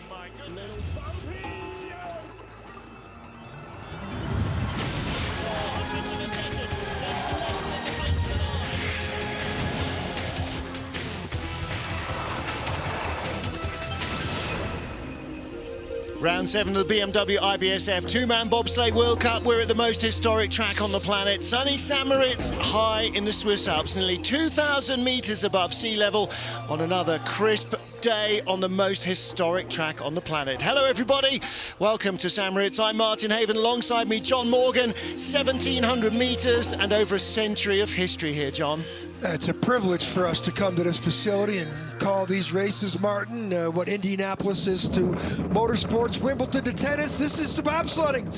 my goodness. Round 7 of the BMW IBSF two-man bobsleigh World Cup. We're at the most historic track on the planet, sunny St. Moritz, high in the Swiss Alps, nearly 2,000 meters above sea level on another crisp day on the most historic track on the planet. Hello everybody, welcome to St. Moritz. I'm Martin Haven, alongside me John Morgan. 1,700 meters and over a century of history here, John. It's a privilege for us to come to this facility and call these races, Martin, what Indianapolis is to motorsports, Wimbledon to tennis. This is the bobsledding.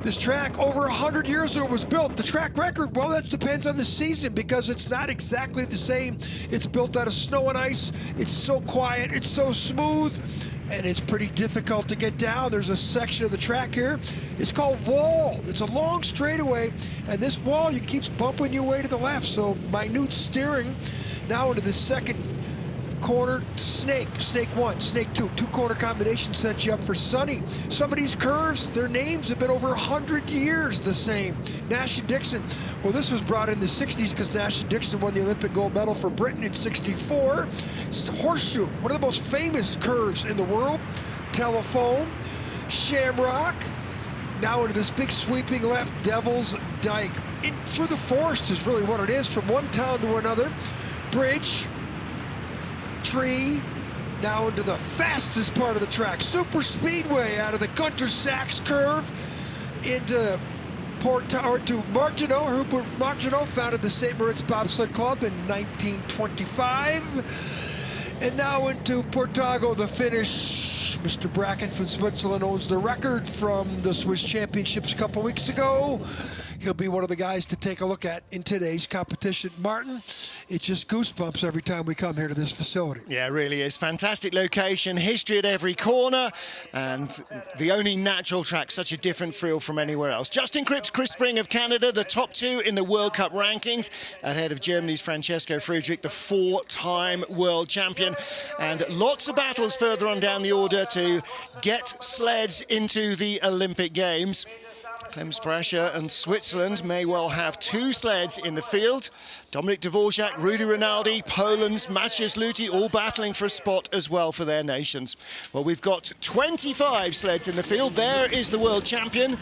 This track, over 100 years ago, was built. The track record, well, that depends on the season because it's not exactly the same. It's built out of snow and ice. It's so quiet. It's so smooth. And it's pretty difficult to get down. There's a section of the track here. It's called wall. It's a long straightaway, and this wall, you keeps bumping your way to the left. So minute steering. Now into the second corner, snake one, snake two. Two-corner combination sets you up for sunny. Some of these curves, their names have been over 100 years the same. Nash and Dixon. Well, this was brought in the 60s because Nash and Dixon won the Olympic gold medal for Britain in '64. Horseshoe, one of the most famous curves in the world. Telephone, Shamrock. Now into this big sweeping left, Devil's Dyke. In through the forest is really what it is, from one town to another. Bridge, tree, now into the fastest part of the track. Super speedway out of the Gunter Sachs curve into Martineau. Rupert Martineau founded the St. Moritz Bobsled Club in 1925. And now into Portago, the finish. Mr. Bracken from Switzerland owns the record from the Swiss Championships a couple weeks ago. He'll be one of the guys to take a look at in today's competition. Martin, it's just goosebumps every time we come here to this facility. Yeah, it really is. Fantastic location, history at every corner, and the only natural track, such a different feel from anywhere else. Justin Kripp's Chris Spring of Canada, the top two in the World Cup rankings, ahead of Germany's Francesco Friedrich, the four-time world champion. And lots of battles further on down the order to get sleds into the Olympic Games. Clemens Brasher and Switzerland may well have two sleds in the field. Dominik Dvorak, Rudy Rinaldi, Poland's Maciej Luti, all battling for a spot as well for their nations. Well, we've got 25 sleds in the field. There is the world champion.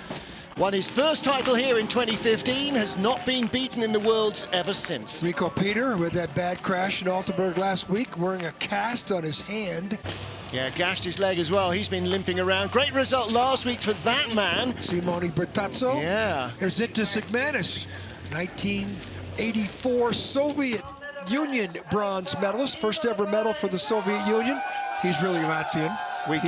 Won his first title here in 2015, has not been beaten in the Worlds ever since. Rico Peter with that bad crash in Altenburg last week, wearing a cast on his hand. Yeah, gashed his leg as well. He's been limping around. Great result last week for that man. Simone Bertazzo. Yeah. Here's Zinta Sigmanis, 1984 Soviet Union bronze medalist. First ever medal for the Soviet Union. He's really Latvian. We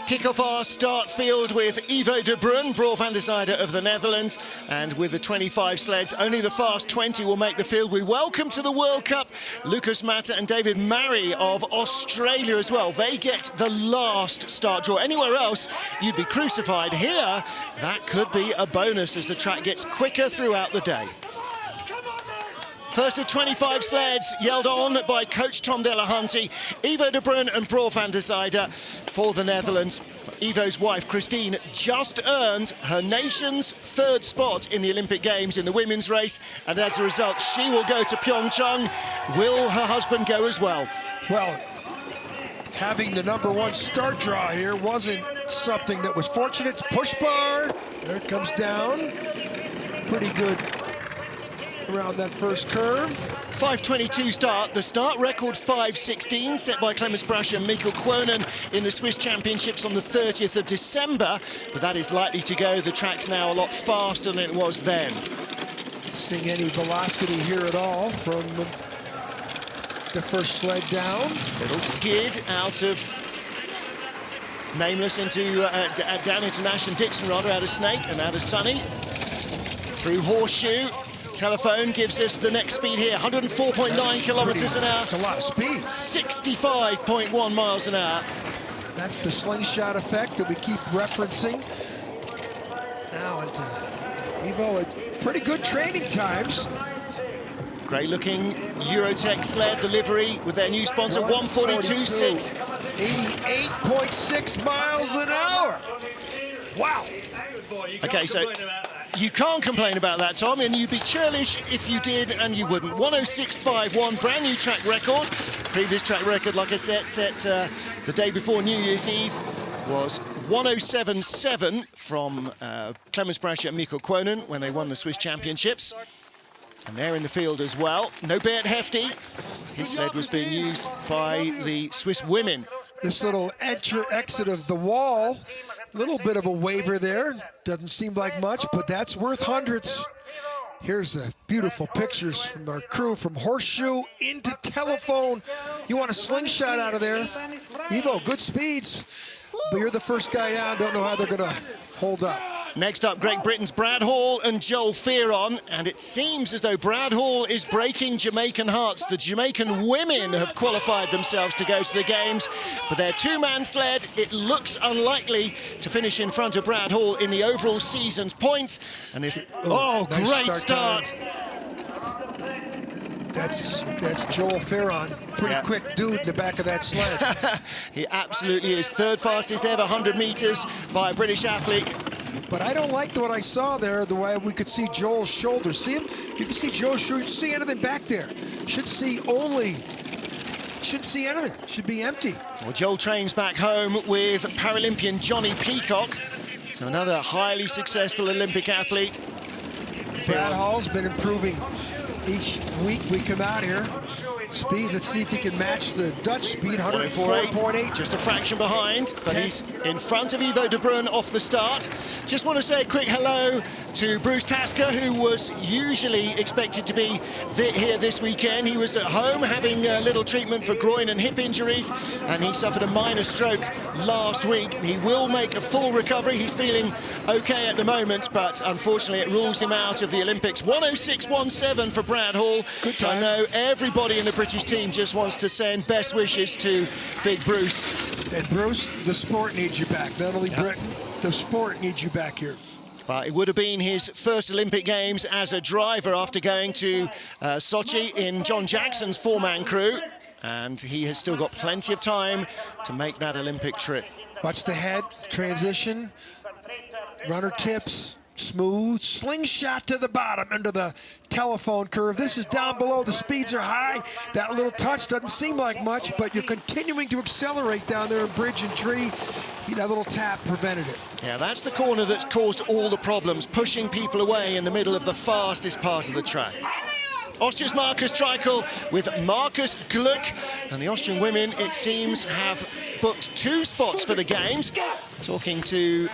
kick off our start field with Ivo de Bruin, Bro van der Zijde of the Netherlands, and with the 25 sleds, only the fast 20 will make the field. We welcome to the World Cup Lucas Matter and David Marry of Australia as well. They get the last start draw. Anywhere else, you'd be crucified. Here, that could be a bonus as the track gets quicker throughout the day. First of 25 sleds, yelled on by coach Tom Delahunty. Ivo de Bruin and Bro van der Zijde for the Netherlands. Ivo's wife, Christine, just earned her nation's third spot in the Olympic Games in the women's race, and as a result, she will go to PyeongChang. Will her husband go as well? Well, having the #1 start draw here wasn't something that was fortunate. Push bar, there it comes down. Pretty good around that first curve. 5:22 start. The start record 5:16 set by Clemens Brasher and Mikkel Quonen in the Swiss Championships on the 30th of December, but that is likely to go. The track's now a lot faster than it was then. Not seeing any velocity here at all from the first sled down. Little skid out of Nameless into down into Nash and Dixon, rather, out of Snake and out of Sunny. Through Horseshoe. Telephone gives us the next speed here, 104.9 kilometers an hour. That's a lot of speed. 65.1 miles an hour. That's the slingshot effect that we keep referencing. Now into Ivo, it's pretty good training times. Great looking Eurotech sled delivery with their new sponsor, 142.6. 88.6 miles an hour. Wow. Okay, so you can't complain about that, Tom, and you'd be churlish if you did, and you wouldn't. 106.51, brand new track record. Previous track record, like I said, set the day before New Year's Eve was 107.7 from Clemens Brasher and Mikko Koinen when they won the Swiss Championships. And they're in the field as well. No Bert Hefty. His sled was being used by the Swiss women. This little exit of the wall, a little bit of a waiver there. Doesn't seem like much, but that's worth hundreds. Here's the beautiful pictures from our crew from Horseshoe into Telephone. You want a slingshot out of there. Ivo, good speeds, but you're the first guy down. Don't know how they're gonna hold up. Next up, Great Britain's Brad Hall and Joel Fearon, and it seems as though Brad Hall is breaking Jamaican hearts. The Jamaican women have qualified themselves to go to the games, but their two-man sled, it looks unlikely to finish in front of Brad Hall in the overall season's points. And if nice great start. That's Joel Fearon. Pretty quick dude in the back of that sled. He absolutely is. Third fastest ever 100 meters by a British athlete. But I don't like what I saw there, the way we could see Joel's shoulder. See him? You can see Joel's shoulder. You see anything back there. Shouldn't see anything. Should be empty. Well, Joel trains back home with Paralympian Johnny Peacock. So another highly successful Olympic athlete. Brad Hall's been improving each week we come out here. Speed, let's see if he can match the Dutch speed, 104.8. Just a fraction behind, but he's in front of Ivo de Bruin off the start. Just want to say a quick hello to Bruce Tasker, who was usually expected to be here this weekend. He was at home having a little treatment for groin and hip injuries, and he suffered a minor stroke last week. He will make a full recovery. He's feeling okay at the moment, but unfortunately it rules him out of the Olympics. 106.17 for Brad Hall. Good time. I know everybody in the British team just wants to send best wishes to Big Bruce. And Bruce, the sport needs you back. Not only Britain, the sport needs you back here. Well, it would have been his first Olympic Games as a driver after going to Sochi in John Jackson's four-man crew. And he has still got plenty of time to make that Olympic trip. Watch the head transition. Runner tips. Smooth slingshot to the bottom into the telephone curve. This is down below. The speeds are high. That little touch doesn't seem like much, but you're continuing to accelerate down there in bridge and tree. That little tap prevented it. Yeah, that's the corner that's caused all the problems, pushing people away in the middle of the fastest part of the track. Austria's Markus Treichel with Markus Gluck, and the Austrian women, it seems, have booked 2 spots for the games. Talking to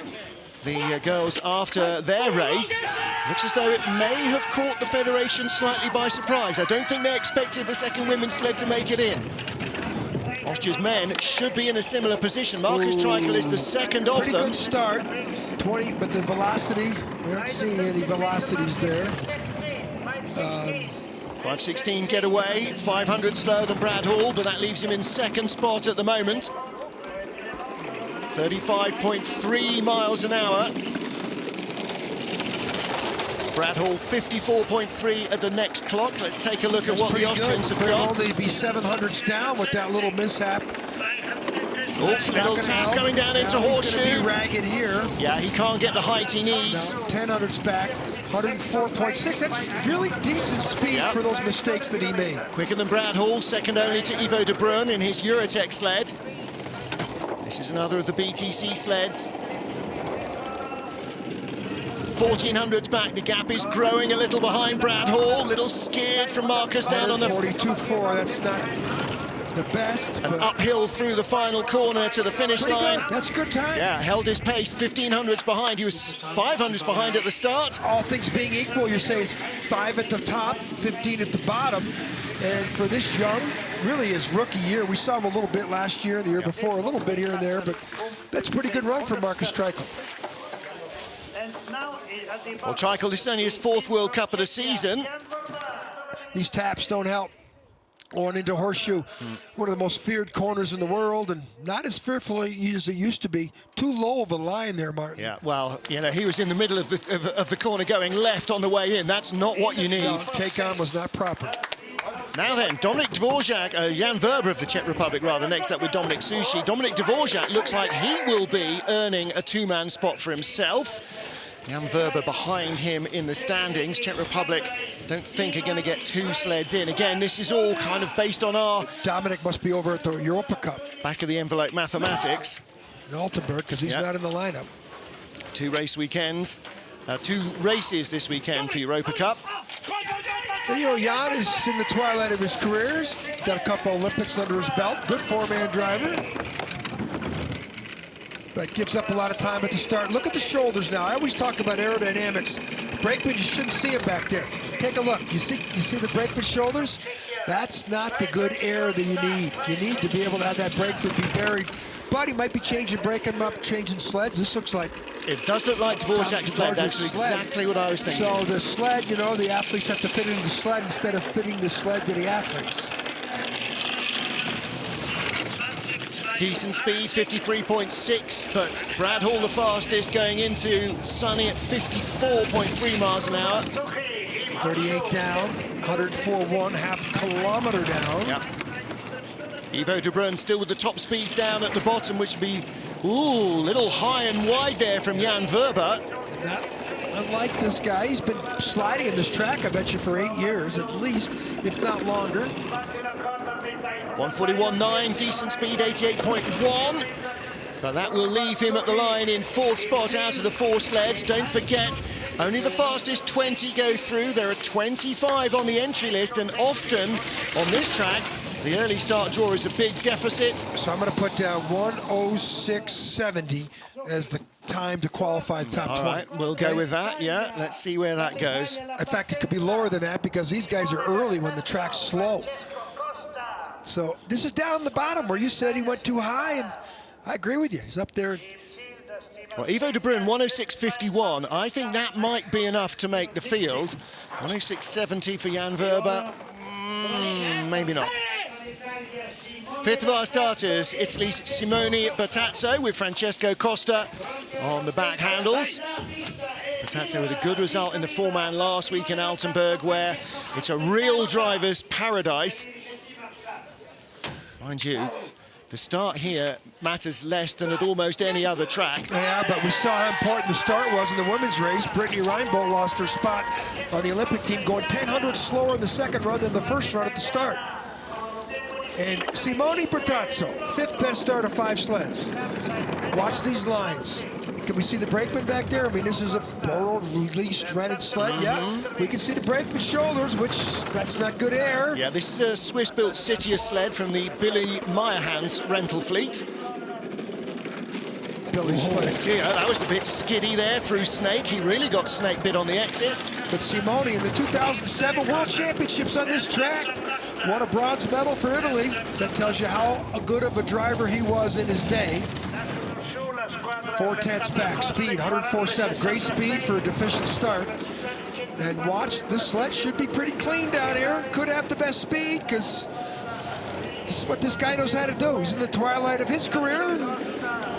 the girls after their race, looks as though it may have caught the federation slightly by surprise. I don't think they expected the second women's sled to make it in. Austria's men should be in a similar position. Markus Treichel is the second of them. Pretty good start, 20, but the velocity, we aren't seeing any velocities there. 5:16 getaway, 500 slower than Brad Hall, but that leaves him in second spot at the moment. 35.3 miles an hour. Brad Hall 54.3 at the next clock. Let's take a look at what the Austrians have got. Only be 700s down with that little mishap. Little tap going down into Horseshoe. He's gonna be ragged here. Yeah, he can't get the height he needs. No, 1000s back, 104.6. That's really decent speed for those mistakes that he made. Quicker than Brad Hall, second only to Ivo de Bruin in his Eurotech sled. This is another of the BTC sleds. 1400s back, the gap is growing a little behind Brad Hall. Little scared from Marcus down on the 42.4. That's not the best, but uphill through the final corner to the finish line. Good. That's a good time. Yeah, held his pace. 1500s behind. He was 500s behind at the start. All things being equal, you say it's 5 at the top, 15 at the bottom. And for this young, really his rookie year, we saw him a little bit last year, the year before, a little bit here and there, but that's a pretty good run for Markus Treichel. Well, Treichel, this is only his 4th World Cup of the season. These taps don't help. Going into Horseshoe, one of the most feared corners in the world, and not as fearful as it used to be. Too low of a line there, Martin. Yeah, well, you know, he was in the middle of the corner going left on the way in. That's not what you need. No, take on was not proper. Now then, Dominik Dvorak, Jan Verber of the Czech Republic, rather, next up with Dominik Sushi. Dominik Dvorak looks like he will be earning a two-man spot for himself. Jan Verber behind him in the standings. Czech Republic don't think are going to get two sleds in. Again, this is all kind of based on our... Dominik must be over at the Europa Cup. Back of the envelope mathematics. In Altenburg, because he's not in the lineup. Two race weekends. Two races this weekend for Europa Cup. And, you know, Jan is in the twilight of his career. He's got a couple Olympics under his belt. Good four-man driver. But gives up a lot of time at the start. Look at the shoulders now. I always talk about aerodynamics. Brakeman, you shouldn't see him back there. Take a look. You see the brakeman shoulders? That's not the good air that you need. You need to be able to have that brakeman be buried. But he might be breaking him up, changing sleds. This looks like... It does look like Dvorak's sled. That's exactly what I was thinking. So the sled, you know, the athletes have to fit into the sled instead of fitting the sled to the athletes. Decent speed, 53.6, but Brad Hall the fastest, going into sunny at 54.3 miles an hour. 38 down, 104.1, half kilometer down. Yep. Ivo de Bruin still with the top speeds down at the bottom, which would be, ooh, little high and wide there from Jan Verber. Not unlike this guy, he's been sliding in this track, I bet you, for 8 years at least, if not longer. 141.9, decent speed, 88.1. But that will leave him at the line in fourth spot out of the four sleds. Don't forget, only the fastest 20 go through. There are 25 on the entry list, and often on this track, the early start draw is a big deficit. So I'm going to put down 106.70 as the time to qualify the top 20. All right, we'll go with that, yeah. Let's see where that goes. In fact, it could be lower than that because these guys are early when the track's slow. So this is down the bottom where you said he went too high, and I agree with you. He's up there. Well, Ivo de Bruin, 106.51. I think that might be enough to make the field. 106.70 for Jan Verber. Maybe not. Fifth of our starters, Italy's Simone Bertazzo with Francesco Costa on the back handles. Bertazzo with a good result in the four-man last week in Altenburg, where it's a real driver's paradise. Mind you, the start here matters less than at almost any other track. Yeah, but we saw how important the start was in the women's race. Brittany Reinbold lost her spot on the Olympic team, going 0.10 slower in the second run than the first run at the start. And Simone Bertazzo, fifth best start of 5 sleds. Watch these lines. Can we see the brakeman back there? I mean, this is a borrowed, released, rented sled. Yeah, we can see the brakeman shoulders, which that's not good air. Yeah, this is a Swiss-built Citia sled from the Billy Meyerhans rental fleet. Billy's dear, that was a bit skiddy there through Snake. He really got snake bit on the exit. But Simone in the 2007 World Championships on this track won a bronze medal for Italy. That tells you how good of a driver he was in his day. 4/10 back, speed, 104.7. Great speed for a deficient start. And watch, this sled should be pretty clean down here. Could have the best speed because this is what this guy knows how to do. He's in the twilight of his career, and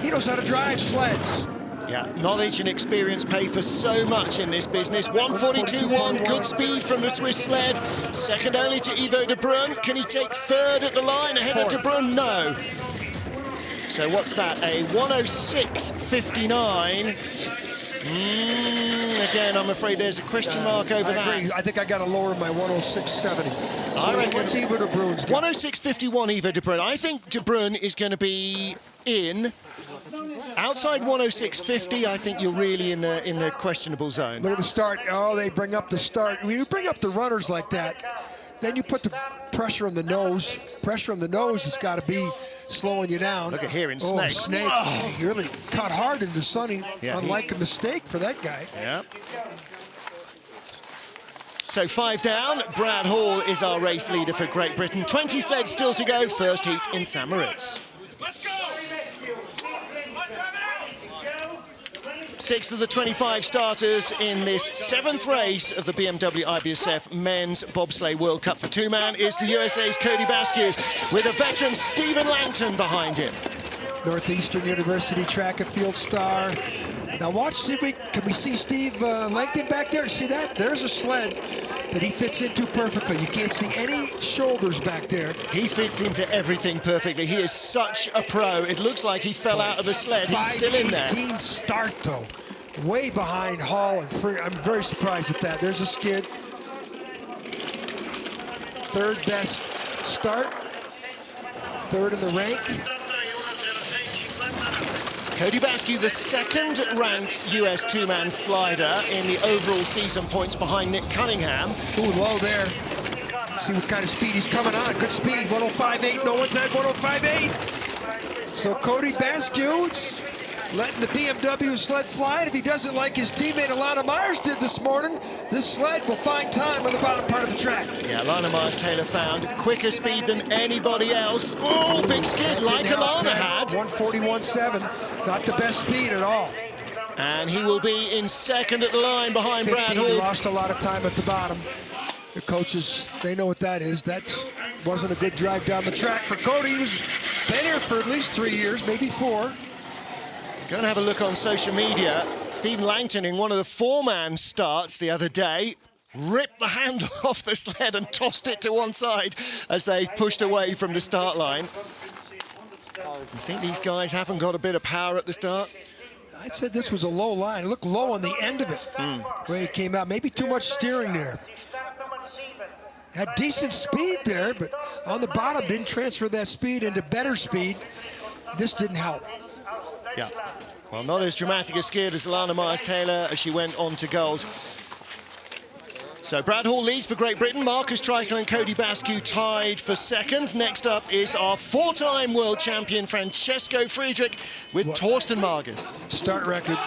he knows how to drive sleds. Yeah, knowledge and experience pay for so much in this business. 142.1, good speed from the Swiss sled. Second only to Ivo de Bruin. Can he take third at the line ahead of de Bruin? No. So what's that, a 106.59. Again, I'm afraid there's a question mark over that. I think I got to lower my 106.70. So I reckon what's Ivo de Bruin's got? 106.51 Ivo de Bruin. I think de Bruin is going to be in. Outside 106.50, I think you're really in the questionable zone. Look at the start. Oh, they bring up the start. When you bring up the runners like that, then you put the pressure on the nose. Pressure on the nose has got to be slowing you down. Look at here in Snake. Snake. He really caught hard into Sonny, yeah, unlike a mistake for that guy. Yeah. So 5 down. Brad Hall is our race leader for Great Britain. 20 sleds still to go. First heat in St. Moritz. Let's go! 6th of the 25 starters in this 7th race of the BMW IBSF Men's Bobsleigh World Cup for two-man is the USA's Cody Basque with a veteran Stephen Langton behind him. Northeastern University track and field star. Now watch, can we see Steve Langton back there? See that? There's a sled that he fits into perfectly. You can't see any shoulders back there. He fits into everything perfectly. He is such a pro. It looks like he fell out of the sled. He's still in there. 5:18 start though. Way behind Hall and Free. I'm very surprised at that. There's a skid. Third best start. Third in the rank. Cody Basque, the second-ranked US two-man slider in the overall season points behind Nick Cunningham. Ooh, low there. See what kind of speed he's coming on. Good speed, 105.8. No one's had 105.8. So Cody Basque letting the BMW sled fly. And if he doesn't like his teammate Alana Myers did this morning, this sled will find time on the bottom part of the track. Yeah, Alana Myers-Taylor found quicker speed than anybody else. Oh, big skid like Alana had. 141.7, not the best speed at all. And he will be in second at the line behind 15, Brad Hall. He lost a lot of time at the bottom. The coaches, they know what that is. That wasn't a good drive down the track for Cody. He's been here for at least 3 years, maybe 4. Go and have a look on social media. Stephen Langton in one of the four-man starts the other day ripped the handle off the sled and tossed it to one side as they pushed away from the start line. You think these guys haven't got a bit of power at the start? I said this was a low line. It looked low on the end of it, where it came out. Maybe too much steering there. Had decent speed there, but on the bottom didn't transfer that speed into better speed. This didn't help. Yeah, well, not as dramatic a skid as Alana Myers-Taylor as she went on to gold. So Brad Hall leads for Great Britain. Marcus Treichel and Cody Basque tied for second. Next up is our four-time world champion Francesco Friedrich with Torsten Margus. Start record.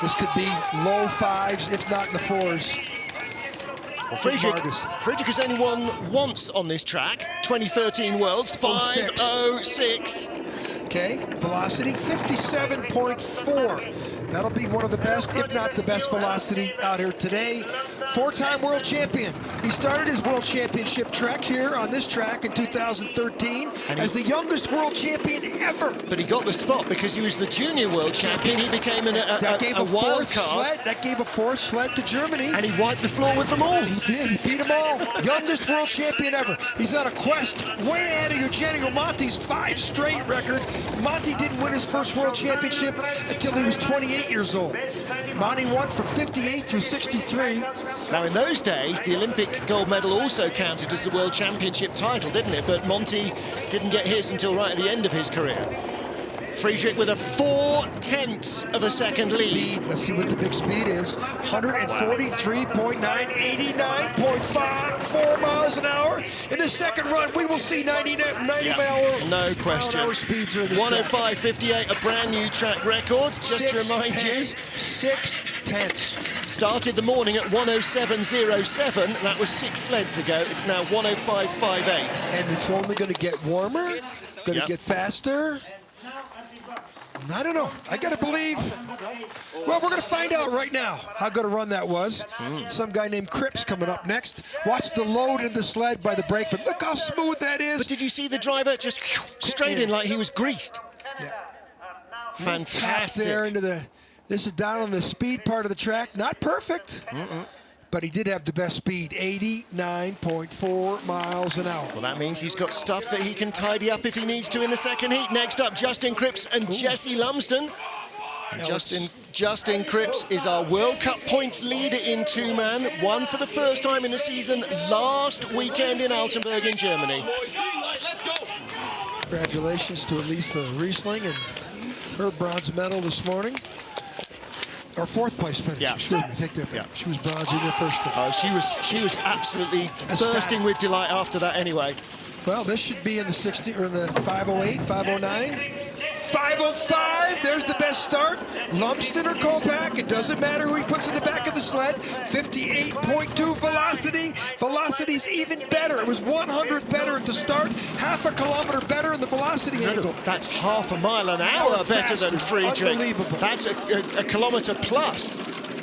This could be low 5s, if not in the 4s. Well, Friedrich has only won once on this track. 2013 Worlds, 5:06. Okay, velocity 57.4. That'll be one of the best, if not the best velocity out here today. 4-time world champion. He started his world championship trek here on this track in 2013 as the youngest world champion ever. But he got the spot because he was the junior world champion. He became a wild card. That gave a fourth sled to Germany. And he wiped the floor with them all. He did. He beat them all. Youngest world champion ever. He's on a quest way ahead of Eugenio Monti's 5 straight record. Monti didn't win his first world championship until he was 28 years old. Monti won from 58 through 63. Now, in those days, the Olympic gold medal also counted as the world championship title, didn't it? But Monti didn't get his until right at the end of his career. Friedrich with a 0.4 of a second lead. Speed. Let's see what the big speed is. 143.9, 89.4 miles an hour. In the second run, we will see 90 no question. Mile-an-hour speeds are in this 105.58, a brand new track record. Just to remind you, 6/10. started the morning at 107.07. That was 6 sleds ago. It's now 105.58. And it's only going to get warmer. Going to get faster. I don't know. I got to believe. Well, we're going to find out right now how good a run that was. Some guy named Cripps coming up next. Watch the load in the sled by the brake, but look how smooth that is. But did you see the driver just straight in like he was greased? Yeah. Fantastic. There into the. This is down on the speed part of the track. Not perfect. But he did have the best speed, 89.4 miles an hour. Well, that means he's got stuff that he can tidy up if he needs to in the second heat. Next up, Justin Cripps and Jesse Lumsden. Justin Cripps is our World Cup points leader in two-man. Won for the first time in the season last weekend in Altenburg in Germany. Congratulations to Elisa Riesling and her bronze medal this morning. Or 4th place finish. Yeah. Excuse me, take that back. She was bronze in the first one. Oh, she was absolutely bursting with delight after that anyway. Well, this should be in the 60 or in the 508, 509. 505, there's the best start. Lumsden or Kopak, it doesn't matter who he puts in the back of the sled. 58.2 velocity. Velocity's even better. It was 100th better at the start, half a kilometer better in the velocity angle. That's half a mile an hour better than Friedrich. Unbelievable. That's a kilometer plus.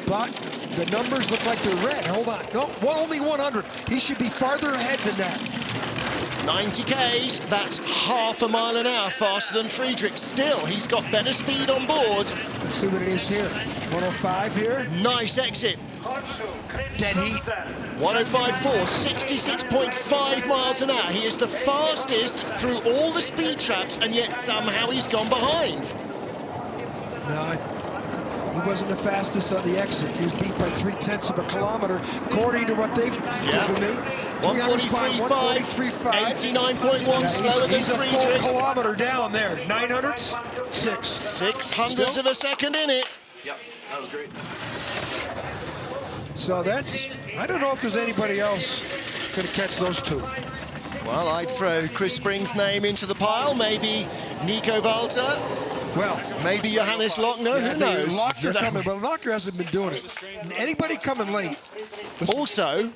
But the numbers look like they're red. Hold on. No, only 100. He should be farther ahead than that. 90 Ks, that's half a mile an hour faster than Friedrich. Still, he's got better speed on board. Let's see what it is here. 105 here. Nice exit. Dead heat. 105.4, 66.5 miles an hour. He is the fastest through all the speed traps, and yet somehow he's gone behind. No, he wasn't the fastest on the exit. He was beat by 0.3 of a kilometer, according to what they've given me. 143.5, 89.1 slower than He's a Friedrich. full kilometer down there. 900s, 6. 600ths of a second in it. Yep, that was great. So that's, I don't know if there's anybody else going to catch those two. Well, I'd throw Chris Spring's name into the pile. Maybe Nico Wouter. Well, maybe Johannes Lochner. Who knows? Lochner coming, but Lochner hasn't been doing it. Anybody coming late? Also,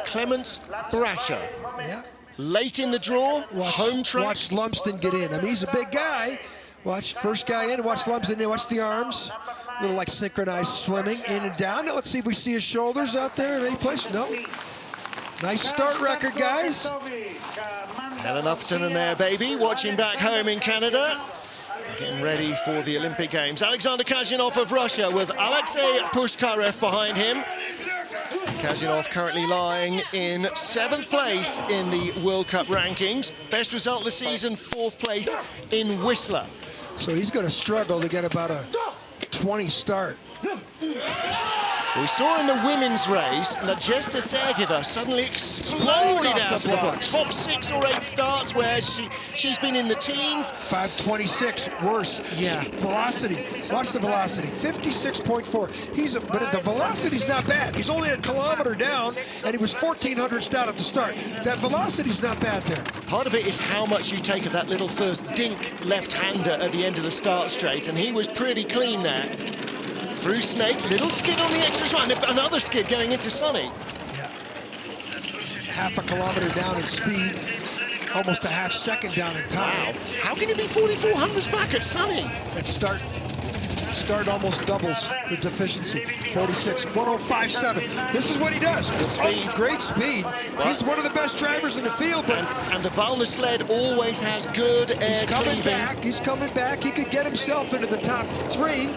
Clemens Brasher. Yeah. Late in the draw, home track. Watch Lumsden get in. I mean, he's a big guy. Watch first guy in, watch Lumsden in, watch the arms. A little like synchronized swimming, in and down. Now let's see if we see his shoulders out there in any place. No. Nice start record, guys. Helen Upton and their baby, watching back home in Canada. Getting ready for the Olympic Games. Alexander Kazyanov of Russia with Alexei Pushkarev behind him. Kazyanov currently lying in 7th place in the World Cup rankings. Best result of the season, 4th place in Whistler. So he's going to struggle to get about a 20 start. We saw in the women's race, Nadezhda Sergeyeva suddenly exploded out of the block. Top 6 or 8 starts where she's been in the teens. 5:26, worse. Yeah. Velocity, watch the velocity, 56.4. But the velocity's not bad. He's only a kilometer down, and he was 1,400 down at the start. That velocity's not bad there. Part of it is how much you take of that little first dink left-hander at the end of the start straight, and he was pretty clean there. Through Snake, little skid on the extra side, another skid going into Sunny. Yeah. Half a kilometer down in speed, almost a half second down in time. Wow. How can you be 4,400s back at Sunny? That start almost doubles the deficiency. 46, 105.7. This is what he does. Good speed. Oh, great speed. What? He's one of the best drivers in the field. But and the Valna sled always has good air cleaving. He's coming back. He could get himself into the top 3.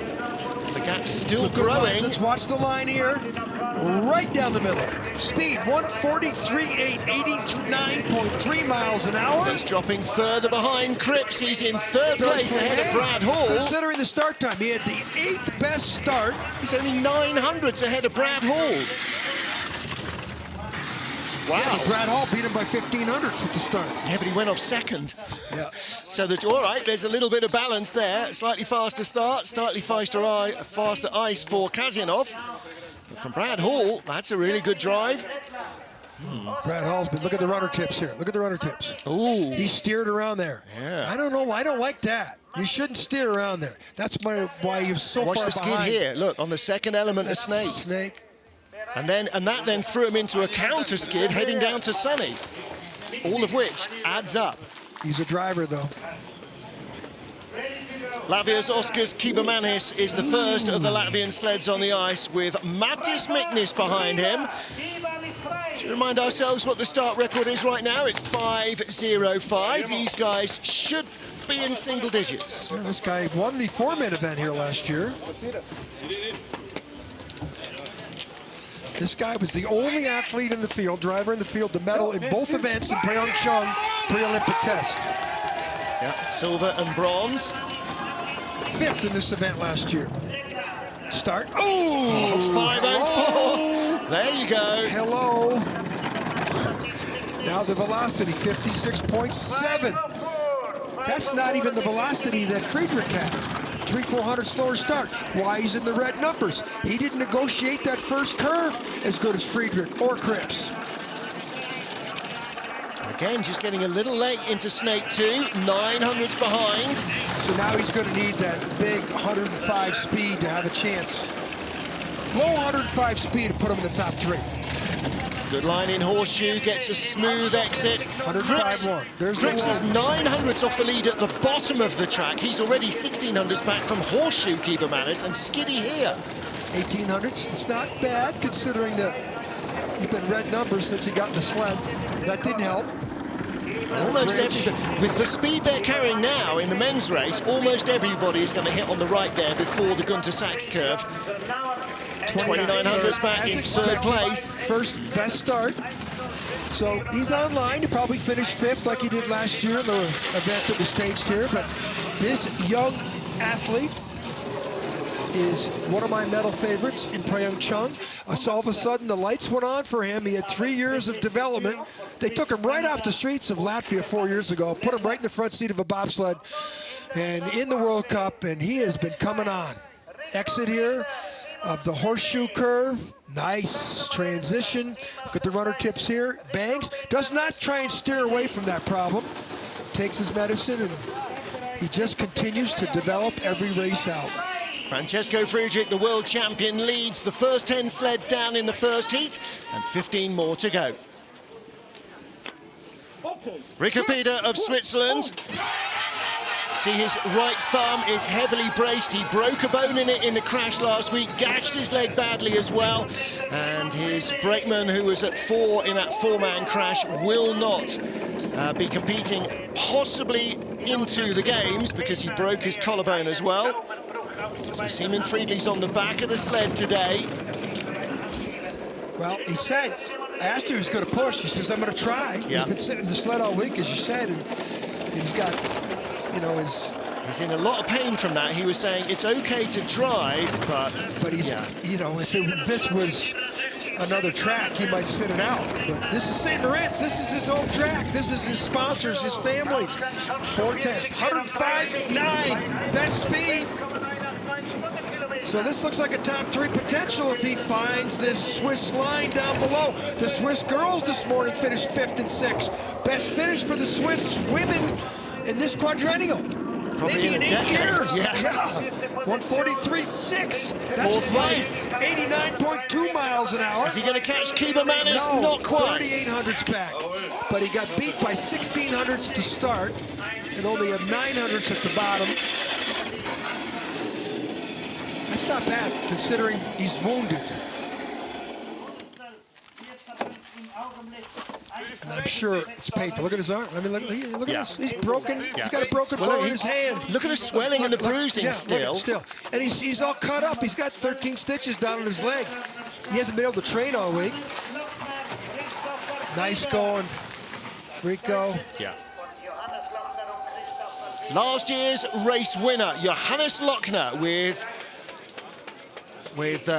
The gap's still growing. Let's watch the line here. Right down the middle. Speed 143.8, 89.3 miles an hour. He's dropping further behind Cripps. He's in third place ahead of Brad Hall. Considering the start time, he had the 8th best start. He's only 900ths ahead of Brad Hall. Wow. Yeah, but Brad Hall beat him by 1,500ths at the start. Yeah, but he went off second. Yeah. So, all right, there's a little bit of balance there. Slightly faster start, slightly faster ice for Kazyanov. But from Brad Hall, that's a really good drive. Brad Hall's been, look at the runner tips here. Look at the runner tips. Ooh. He steered around there. Yeah. I don't know. I don't like that. You shouldn't steer around there. That's why you're so Watch far the skid behind. here. Look, on the second element of Snake. Snake. And that then threw him into a counter skid heading down to Sunny. All of which adds up. He's a driver, though. Latvia's Oskars Kibamanis is the first of the Latvian sleds on the ice with Matis Miknis behind him. To remind ourselves what the start record is right now, it's 5:05. These guys should be in single digits. Yeah, this guy won the 4-man event here last year. This guy was the only athlete in the field, driver in the field, to medal in both events in PyeongChang pre-Olympic test. Yeah, silver and bronze. 5th in this event last year. Start. Oh, 5:04. There you go. Hello. Now the velocity, 56.7. That's not even the velocity that Friedrich had. 3,400 slower start. Why he's in the red numbers. He didn't negotiate that first curve as good as Friedrich or Cripps. Again, just getting a little late into Snake 2, 900s behind. So now he's going to need that big 105 speed to have a chance. Low 105 speed to put him in the top 3. Good line in Horseshoe, gets a smooth exit. 105.1. There's Cripps the is 900s off the lead at the bottom of the track. He's already 1,600s back from Horseshoe Kibamanis and skiddy here. 1,800s. It's not bad considering that he's been red numbers since he got in the sled. That didn't help. Almost everybody, with the speed they're carrying now in the men's race, almost everybody is going to hit on the right there before the Gunter Sachs curve. 2900s back in third place. First best start. So he's online to probably finish 5th like he did last year in the event that was staged here. But this young athlete is one of my medal favorites in PyeongChang. So all of a sudden the lights went on for him. He had 3 years of development. They took him right off the streets of Latvia 4 years ago, put him right in the front seat of a bobsled and in the World Cup, and he has been coming on. Exit here of the horseshoe curve. Nice transition. Look at the runner tips here. Bangs. Does not try and steer away from that problem. Takes his medicine, and he just continues to develop every race out. Francesco Friedrich, the world champion, leads the first 10 sleds down in the first heat, and 15 more to go. Rico Peter of Switzerland. See, his right thumb is heavily braced. He broke a bone in it in the crash last week, gashed his leg badly as well. And his brakeman, who was at 4 in that 4-man crash, will not be competing possibly into the games because he broke his collarbone as well. So Simon Friedlich's on the back of the sled today. Well, he said, I asked him if he was going to push. He says, I'm going to try. Yeah. He's been sitting in the sled all week, as you said, and he's got, you know, his... He's in a lot of pain from that. He was saying it's okay to drive, but he's, you know, if this was another track, he might sit it out. But this is St. Moritz. This is his home track. This is his sponsors, his family. 410, 105.9, best speed. So this looks like a top 3 potential if he finds this Swiss line down below. The Swiss girls this morning finished 5th and 6th. Best finish for the Swiss women in this quadrennial. Probably maybe in 8 years. Yeah. 143.6. That's 4th place. 89.2 miles an hour. Is he going to catch Kiba Manis? No, not quite. 3800s back. But he got beat by 1600s to start and only a 900s at the bottom. That's not bad, considering he's wounded. And I'm sure it's painful. Look at his arm. I mean, look at this. He's broken. Yeah. He's got a broken bone in his hand. Look at the swelling and the bruising still. And he's all cut up. He's got 13 stitches down on his leg. He hasn't been able to train all week. Nice going, Rico. Yeah. Last year's race winner, Johannes Lochner, with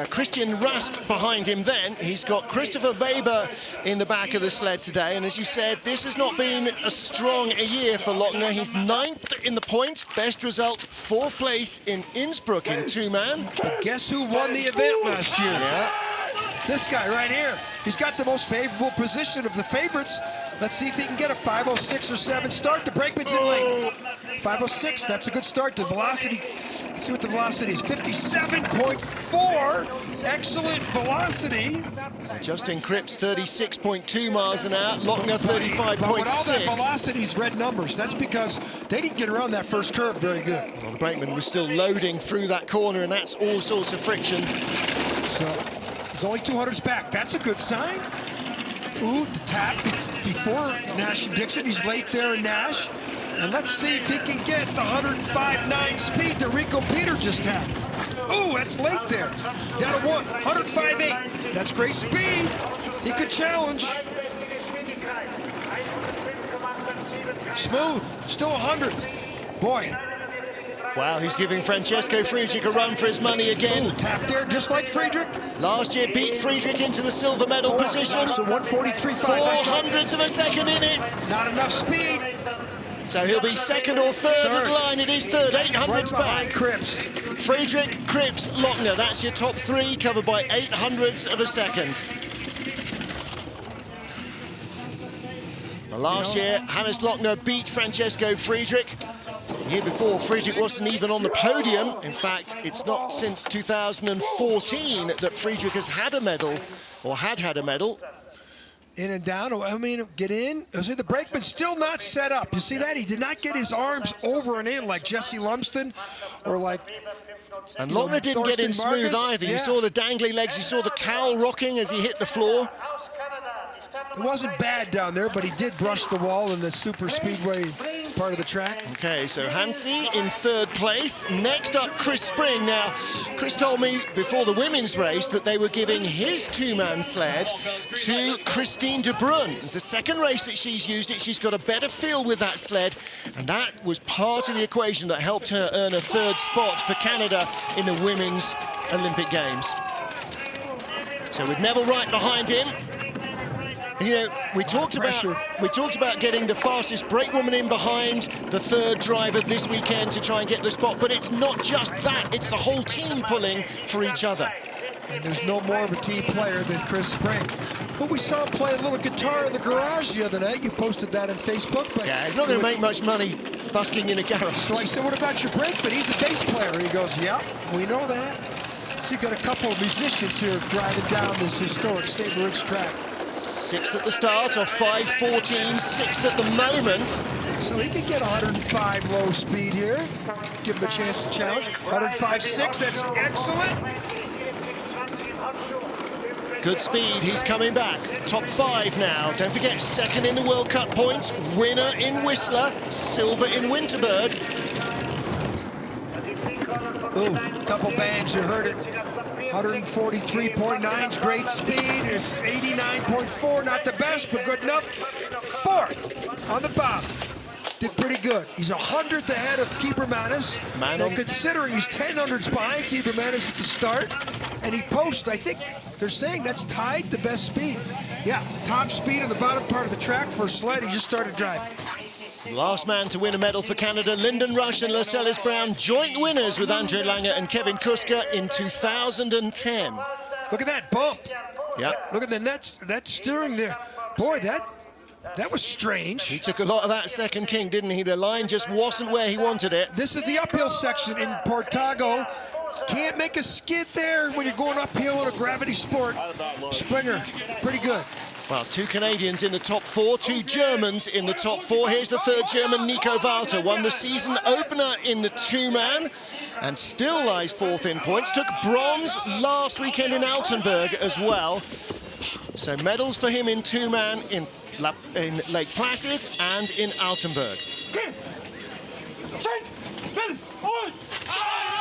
Christian Rast behind him then. He's got Christopher Weber in the back of the sled today. And as you said, this has not been as strong a year for Lochner. He's 9th in the points. Best result, 4th place in Innsbruck in 2-man. But guess who won the event last year? Yeah. This guy right here. He's got the most favorable position of the favorites. Let's see if he can get a 5:06 or 7 start. The brakeman's in lane. 5:06, that's a good start. The velocity, let's see what the velocity is. 57.4, excellent velocity. Justin Cripps, 36.2 miles an hour. Lochner, 35.6. But with all that velocity's red numbers, that's because they didn't get around that first curve very good. Well, the brakeman was still loading through that corner, and that's all sorts of friction. So it's only 200s back. That's a good sign. Ooh, the tap before Nash and Dixon. He's late there in Nash. And let's see if he can get the 105.9 speed that Rico Peter just had. Ooh, that's late there. Down to 105.8. That's great speed. He could challenge. Smooth. Still 100th. Boy. Wow, he's giving Francesco Friedrich a run for his money again. Ooh, tap there, just like Friedrich. Last year beat Friedrich into the silver medal position. So 143.5. 400ths of a second in it. Not enough speed. So he'll be 2nd or 3rd at the line. It is 3rd, 800s right behind back. Cripps. Friedrich, Cripps, Lochner. That's your top 3, covered by 800ths of a second. Well, last year, Hannes Lochner beat Francesco Friedrich. The year before, Friedrich wasn't even on the podium. In fact, it's not since 2014 that Friedrich has had a medal, or had a medal. In and down, I mean, get in. See, the brakeman's still not set up. You see that? He did not get his arms over and in like Jesse Lumsden or like... And Lochner didn't get in smooth either. Yeah. You saw the dangly legs, you saw the cowl rocking as he hit the floor. It wasn't bad down there, but he did brush the wall in the super speedway part of the track. Okay, so Hansi in third place. Next up, Chris Spring. Now, Chris told me before the women's race that they were giving his two-man sled to Christine de Bruyne. It's the second race that she's used it. She's got a better feel with that sled, and that was part of the equation that helped her earn a third spot for Canada in the Women's Olympic Games. So with Neville right behind him. You know, we talked about getting the fastest brakewoman in behind the third driver this weekend to try and get the spot, but it's not just that, it's the whole team pulling for each other. And there's no more of a team player than Chris Spring, who we saw play a little guitar in the garage the other night. You posted that on Facebook. But yeah, he's not going to make much money busking in a garage. So I said, what about your brakeman? He's a bass player. He goes, yep, we know that. So you've got a couple of musicians here driving down this historic Sabre Ridge track. Sixth at the start of 5:14, sixth at the moment. So he can get 105 low speed here. Give him a chance to challenge. 105.6, that's excellent. Good speed, he's coming back. Top 5 now. Don't forget, second in the World Cup points, winner in Whistler, silver in Winterberg. Ooh, couple bangs, you heard it. 143.9's great speed. It's 89.4, not the best, but good enough. Fourth on the bottom. Did pretty good. He's 100th ahead of Keeper Manis. And considering he's 10 hundredths behind Keeper Manis at the start, and he posts, I think they're saying that's tied the best speed. Yeah, top speed on the bottom part of the track for a sled. He just started driving. Last man to win a medal for Canada, Lyndon Rush and Lascelles Brown, joint winners with Andre Lange and Kevin Kuska in 2010. Look at that bump. Yeah. Look at that steering there. Boy, that was strange. He took a lot of that second king, didn't he? The line just wasn't where he wanted it. This is the uphill section in Portago. Can't make a skid there when you're going uphill in a gravity sport. Springer, pretty good. Well, 2 Canadians in the top 4, 2 Germans in the top 4. Here's the third German, Nico Wouter, won the season opener in the two-man and still lies 4th in points. Took bronze last weekend in Altenburg as well. So medals for him in two-man in Lake Placid and in Altenburg.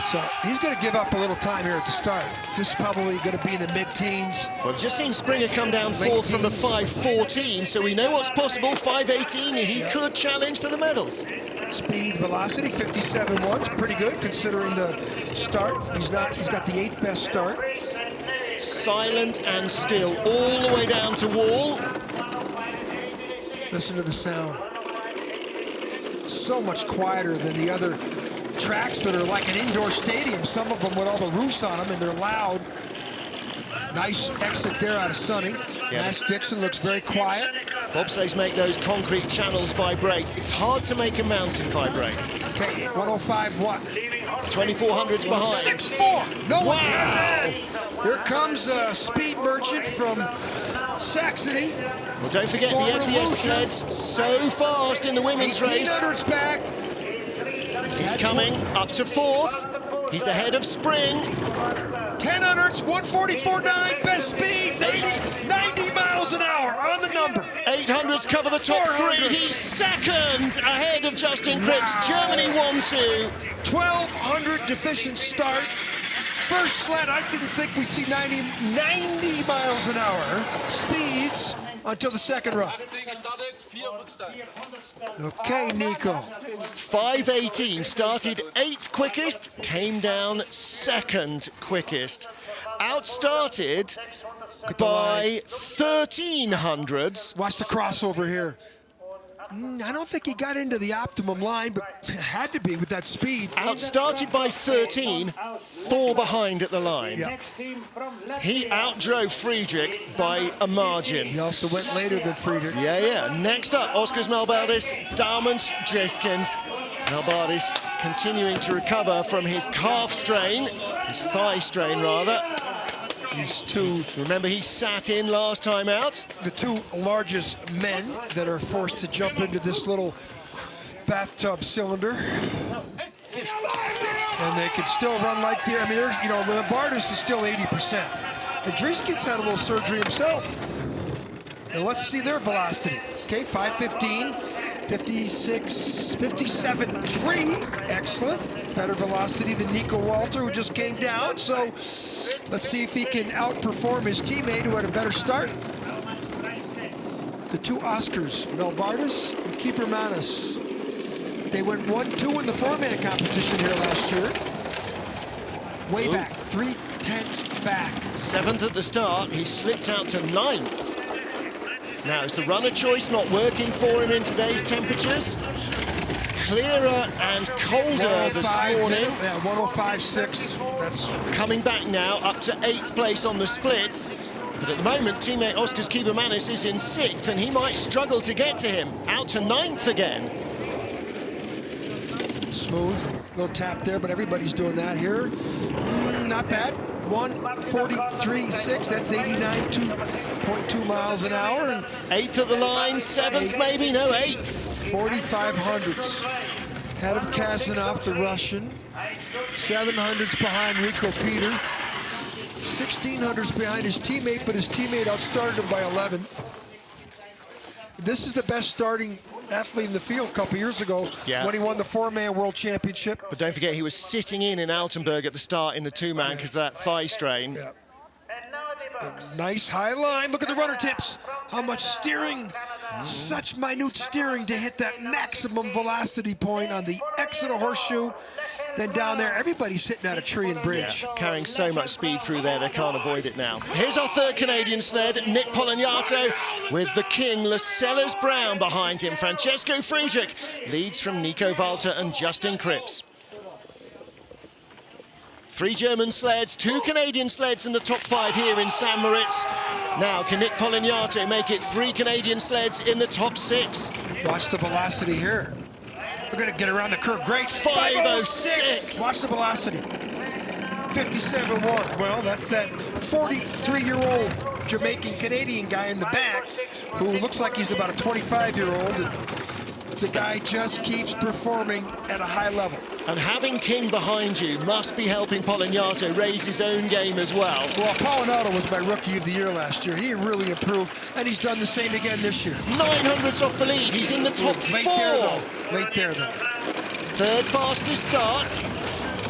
So he's going to give up a little time here at the start. This is probably going to be in the mid-teens. Well, we've just seen Springer come down 4th from the 5:14, so we know what's possible. 5:18, he could challenge for the medals. Speed, velocity, 57.1, pretty good considering the start. He's got the 8th best start. Silent and still, all the way down to wall. Listen to the sound. So much quieter than the other tracks that are like an indoor stadium, some of them with all the roofs on them, and they're loud. Nice exit there out of Sunny. Yeah. Mass Dixon looks very quiet. Bobsleighs make those concrete channels vibrate. It's hard to make a mountain vibrate. Okay, 105 what? 2400's behind. 6'4". No one's had that. Here comes a speed merchant from Saxony. Well, don't forget the FES sleds so fast in the women's race. 1800's back. He's coming up to 4th. He's ahead of Spring. 1000s, 144.9, best speed, 90 miles an hour on the number. 800s cover the top 3. He's second ahead of Justin Cripps. Wow. Germany 1-2. 1200 deficient start. First sled, I didn't think we'd see 90 miles an hour speeds until the second run. Okay, Nico. 5:18, started 8th quickest, came down 2nd quickest. Outstarted by 1300s. Watch the crossover here. I don't think he got into the optimum line, but had to be with that speed. Outstarted by 13, 4 behind at the line. Yep. He outdrove Friedrich by a margin. He also went later than Friedrich. Yeah. Next up, Oskars Melbaldis, Daumens, Jeskins. Melbaldis continuing to recover from his calf strain, his thigh strain rather. These two, remember he sat in last time out. The 2 largest men that are forced to jump into this little bathtub cylinder. And they can still run like they're, I mean, you know, Lombardis is still 80%. And Drieskins had a little surgery himself. And let's see their velocity. Okay, 5:15, 56, 57.3. Excellent. Better velocity than Nico Wouter, who just came down. So let's see if he can outperform his teammate who had a better start. The two Oscars, Melbardis and Keeper Manis. They went 1-2 in the four-man competition here last year. Way back, 3/10 back. 7th at the start, he slipped out to 9th. Now, is the runner choice not working for him in today's temperatures? It's clearer and colder this morning. Yeah, 105.6. That's coming back now up to 8th place on the splits. But at the moment, teammate Oscar's Keeper Manis is in 6th, and he might struggle to get to him. Out to 9th again. smooth. Little tap there, but everybody's doing that here. Not bad. 143.6. That's 89.2 miles an hour. And 8th at the line, 7th maybe, no, 8th. 4500ths. Head of Kazanov, the Russian. 700s behind Rico Peter. 1600s behind his teammate, but his teammate outstarted him by 11. This is the best starting athlete in the field a couple years ago when he won the four-man world championship. But don't forget, he was sitting in Altenburg at the start in the two-man because of that thigh strain. Yeah. Nice high line. Look at the runner tips. How much steering. Such minute steering to hit that maximum velocity point on the exit of horseshoe. Then down there, everybody's hitting out a tree and bridge. Yeah, carrying so much speed through there, they can't avoid it now. Here's our third Canadian sled, Nick Polonyato, with the king, Lascelles Brown, behind him. Francesco Friedrich leads from Nico Wouter and Justin Cripps. 3 German sleds, 2 Canadian sleds in the top 5 here in St. Moritz. Now, can Nick Polonyato make it 3 Canadian sleds in the top 6? Watch the velocity here. We're going to get around the curve. Great. 506. Watch the velocity. 57.1. Well, that's that 43-year-old Jamaican-Canadian guy in the back who looks like he's about a 25-year-old. And the guy just keeps performing at a high level. And having King behind you must be helping Polonyato raise his own game as well. Well, Polonyato was my Rookie of the Year last year. He really improved, and he's done the same again this year. 900ths off the lead. He's in the top 4. Late there, though. Third fastest start.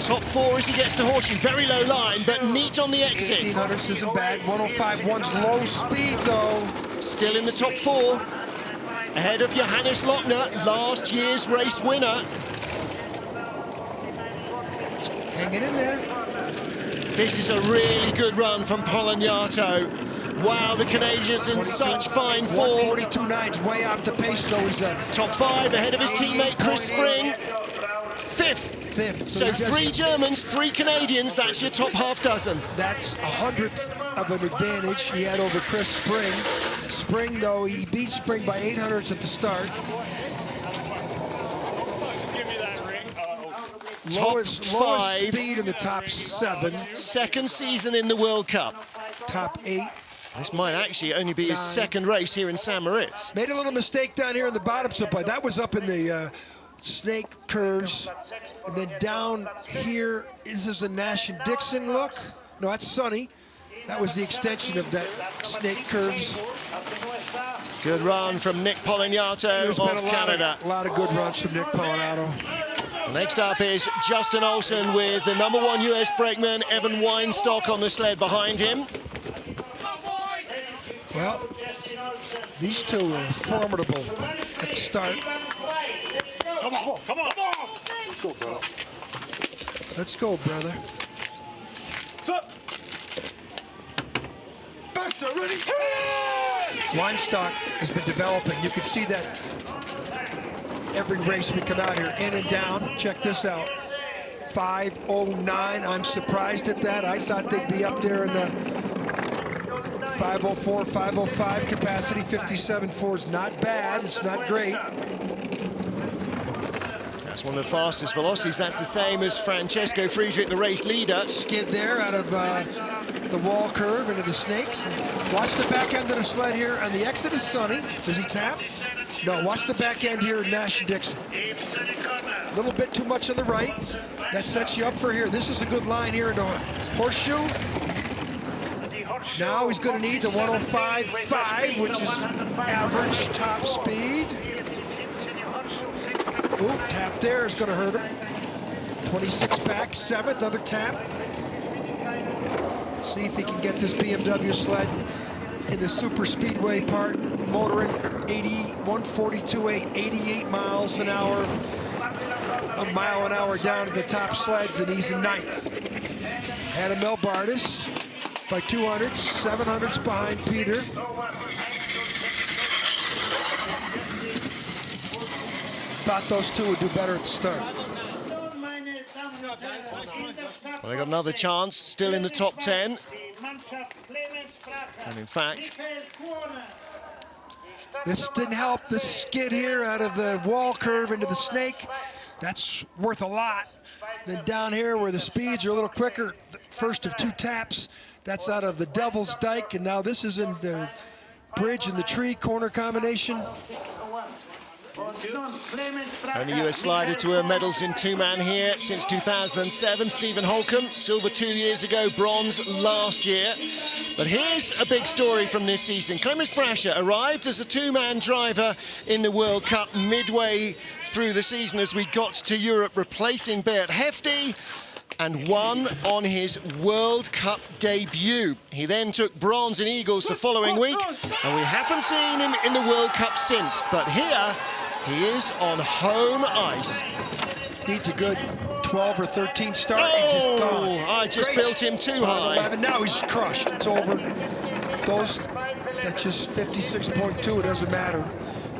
Top 4 as he gets to horseshoe. Very low line, but neat on the exit. 1500s isn't bad. 105.1's low speed, though. Still in the top 4. Ahead of Johannes Lochner, last year's race winner. Hanging in there. This is a really good run from Polonyato. Wow, the Canadian's in such fine form. 142.9's way off the pace, so he's a top 5 ahead of his teammate Chris Spring. 5th. So 3 Germans, 3 Canadians. That's your top half dozen. That's 100th of an advantage he had over Chris Spring. Spring, though, he beat Spring by 800ths at the start. Top 5 speed in the top 7. Second season in the World Cup. Top 8. This might actually only be his second race here in St. Moritz. Made a little mistake down here in the bottom supply. That was up in the snake curves. And then down here, is this a Nash and Dixon look? No, that's Sunny. That was the extension of that snake curves. Good run from Nick Polonyato of Canada. A lot of good runs from Nick Polonyato. Next up is Justin Olson with the #1 US brakeman Evan Weinstock on the sled behind him. Well, these two were formidable at the start. Come on, come on, come on! Let's go, brother. Let's go, brother. Backs are ready. Weinstock has been developing. You can see that every race we come out here, in and down. Check this out. 5:09. I'm surprised at that. I thought they'd be up there in the 5:04, 5:05 capacity. 57.4 is not bad. It's not great. That's one of the fastest velocities. That's the same as Francesco Friedrich, the race leader. Skid there out of the wall curve into the snakes. Watch the back end of the sled here. On the exit is Sunny. Does he tap? No, watch the back end here, Nash and Dixon. A little bit too much on the right. That sets you up for here. This is a good line here into horseshoe. Now he's going to need the 105.5, which is average top speed. Ooh, tap there is going to hurt him. 26 back, 7th, other tap. Let's see if he can get this BMW sled in the super speedway part, motoring 142.8, 88 miles an hour, a mile an hour down to the top sleds, and he's in 9th. Ahead of Melbardis by 200s, 700s behind Peter. Thought those two would do better at the start. Well, they got another chance, still in the top 10. And in fact, this didn't help. This skid here out of the wall curve into the snake, that's worth a lot. Then down here where the speeds are a little quicker, the first of 2 taps, that's out of the Devil's Dyke, and now this is in the bridge and the tree corner combination. Only US slider to earn medals in two-man here since 2007. Stephen Holcomb, silver 2 years ago, bronze last year. But here's a big story from this season. Clemens Brasher arrived as a two-man driver in the World Cup midway through the season as we got to Europe, replacing Beat Hefty, and won on his World Cup debut. He then took bronze in Eagles the following week, and we haven't seen him in the World Cup since. But here, he is on home ice. Needs a good 12 or 13 start. Oh, Just gone. I just built him too high. 11. Now he's crushed. It's over. Those, that's just 56.2. It doesn't matter.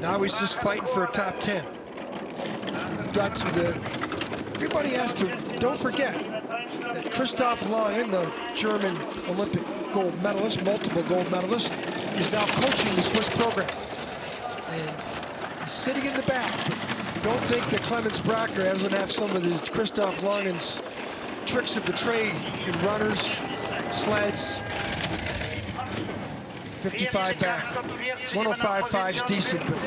Now he's just fighting for a top 10. Everybody has to, don't forget that Christoph Langen, the German Olympic gold medalist, multiple gold medalist, is now coaching the Swiss program. And he's sitting in the back, but don't think that Clemens Brasher doesn't have some of his Christoph Langen's tricks of the trade in runners, sleds. 55 back. 105.5 is decent, but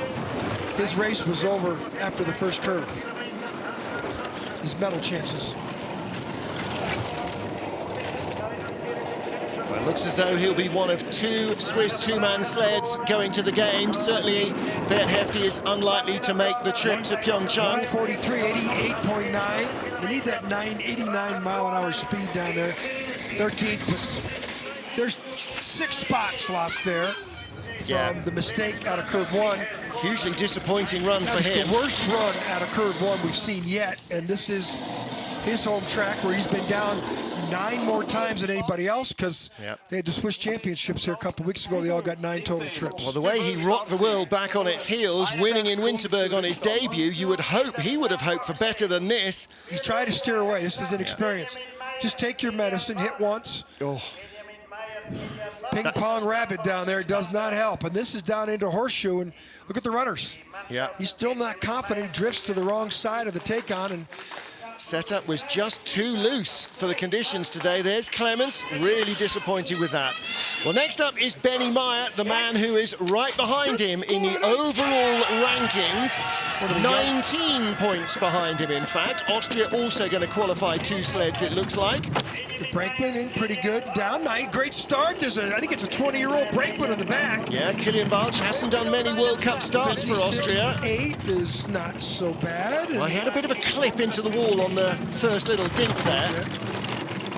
his race was over after the first curve. His medal chances. Well, it looks as though he'll be one of 2 Swiss two-man sleds going to the Games. Certainly, Beat Hefty is unlikely to make the trip to PyeongChang. 143, 88.9. They need that 89 mile an hour speed down there. 13th, but there's 6 spots lost there from the mistake out of curve 1. Hugely disappointing run for him. The worst run out of curve 1 we've seen yet, and this is his home track where he's been down 9 more times than anybody else because they had the Swiss Championships here a couple weeks ago. They all got 9 total trips. Well, the way he rocked the world back on its heels, winning in Winterberg on his debut, you would hope he would have hoped for better than this. He tried to steer away. This is an experience. Just take your medicine, hit once. Oh. Ping pong rabbit down there does not help. And this is down into Horseshoe, and look at the runners. Yeah. He's still not confident. He drifts to the wrong side of the take-on, and setup was just too loose for the conditions today. There's Clemens, really disappointed with that. Well, next up is Benny Meyer, the man who is right behind him in the overall rankings. 19 points behind him, in fact. Austria also going to qualify 2 sleds, it looks like. The brakeman in pretty good. Down 9, great start. There's I think it's a 20-year-old brakeman in the back. Yeah, Kilian Walch hasn't done many World Cup starts for Austria. 8 is not so bad. Well, he had a bit of a clip into the wall on the first little dink there.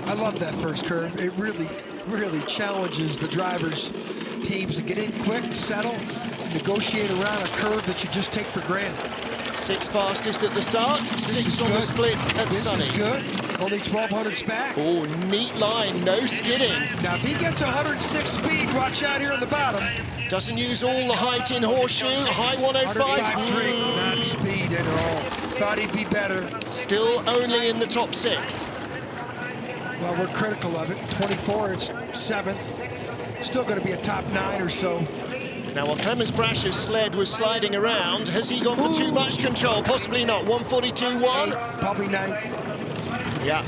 I love that first curve. It really challenges the drivers' teams to get in quick, settle, negotiate around a curve that you just take for granted. 6 fastest at the start, 6 on the splits at Sunny. This is good. Only 1200s back. Oh, neat line, no skidding. Now, if he gets 106 speed, watch out here on the bottom. Doesn't use all the height in Horseshoe. High 105. 105.3, not speed at all. Thought he'd be better. Still only in the top 6. Well, we're critical of it. 24, it's 7th. Still going to be a top 9 or so. Now, while Clemens Brasher's sled was sliding around, has he gone for too much control? Possibly not. 142.1. 8th, probably 9th. Yeah.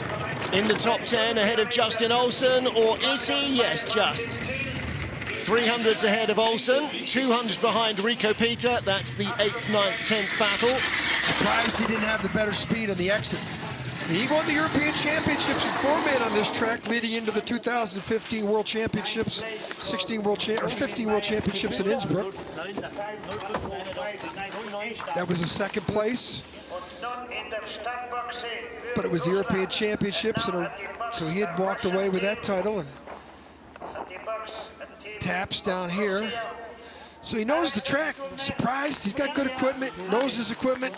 In the top 10 ahead of Justin Olson, or is he? Yes, just. 300s ahead of Olson, 200s behind Rico Peter. That's the 8th, 9th, 10th battle. Surprised he didn't have the better speed on the exit. He won the European Championships with 4 men on this track, leading into the 2015 World Championships, 15 World Championships in Innsbruck. That was a second place, but it was the European Championships, and so he had walked away with that title. And taps down here, so he knows the track. Surprised, he's got good equipment, knows his equipment.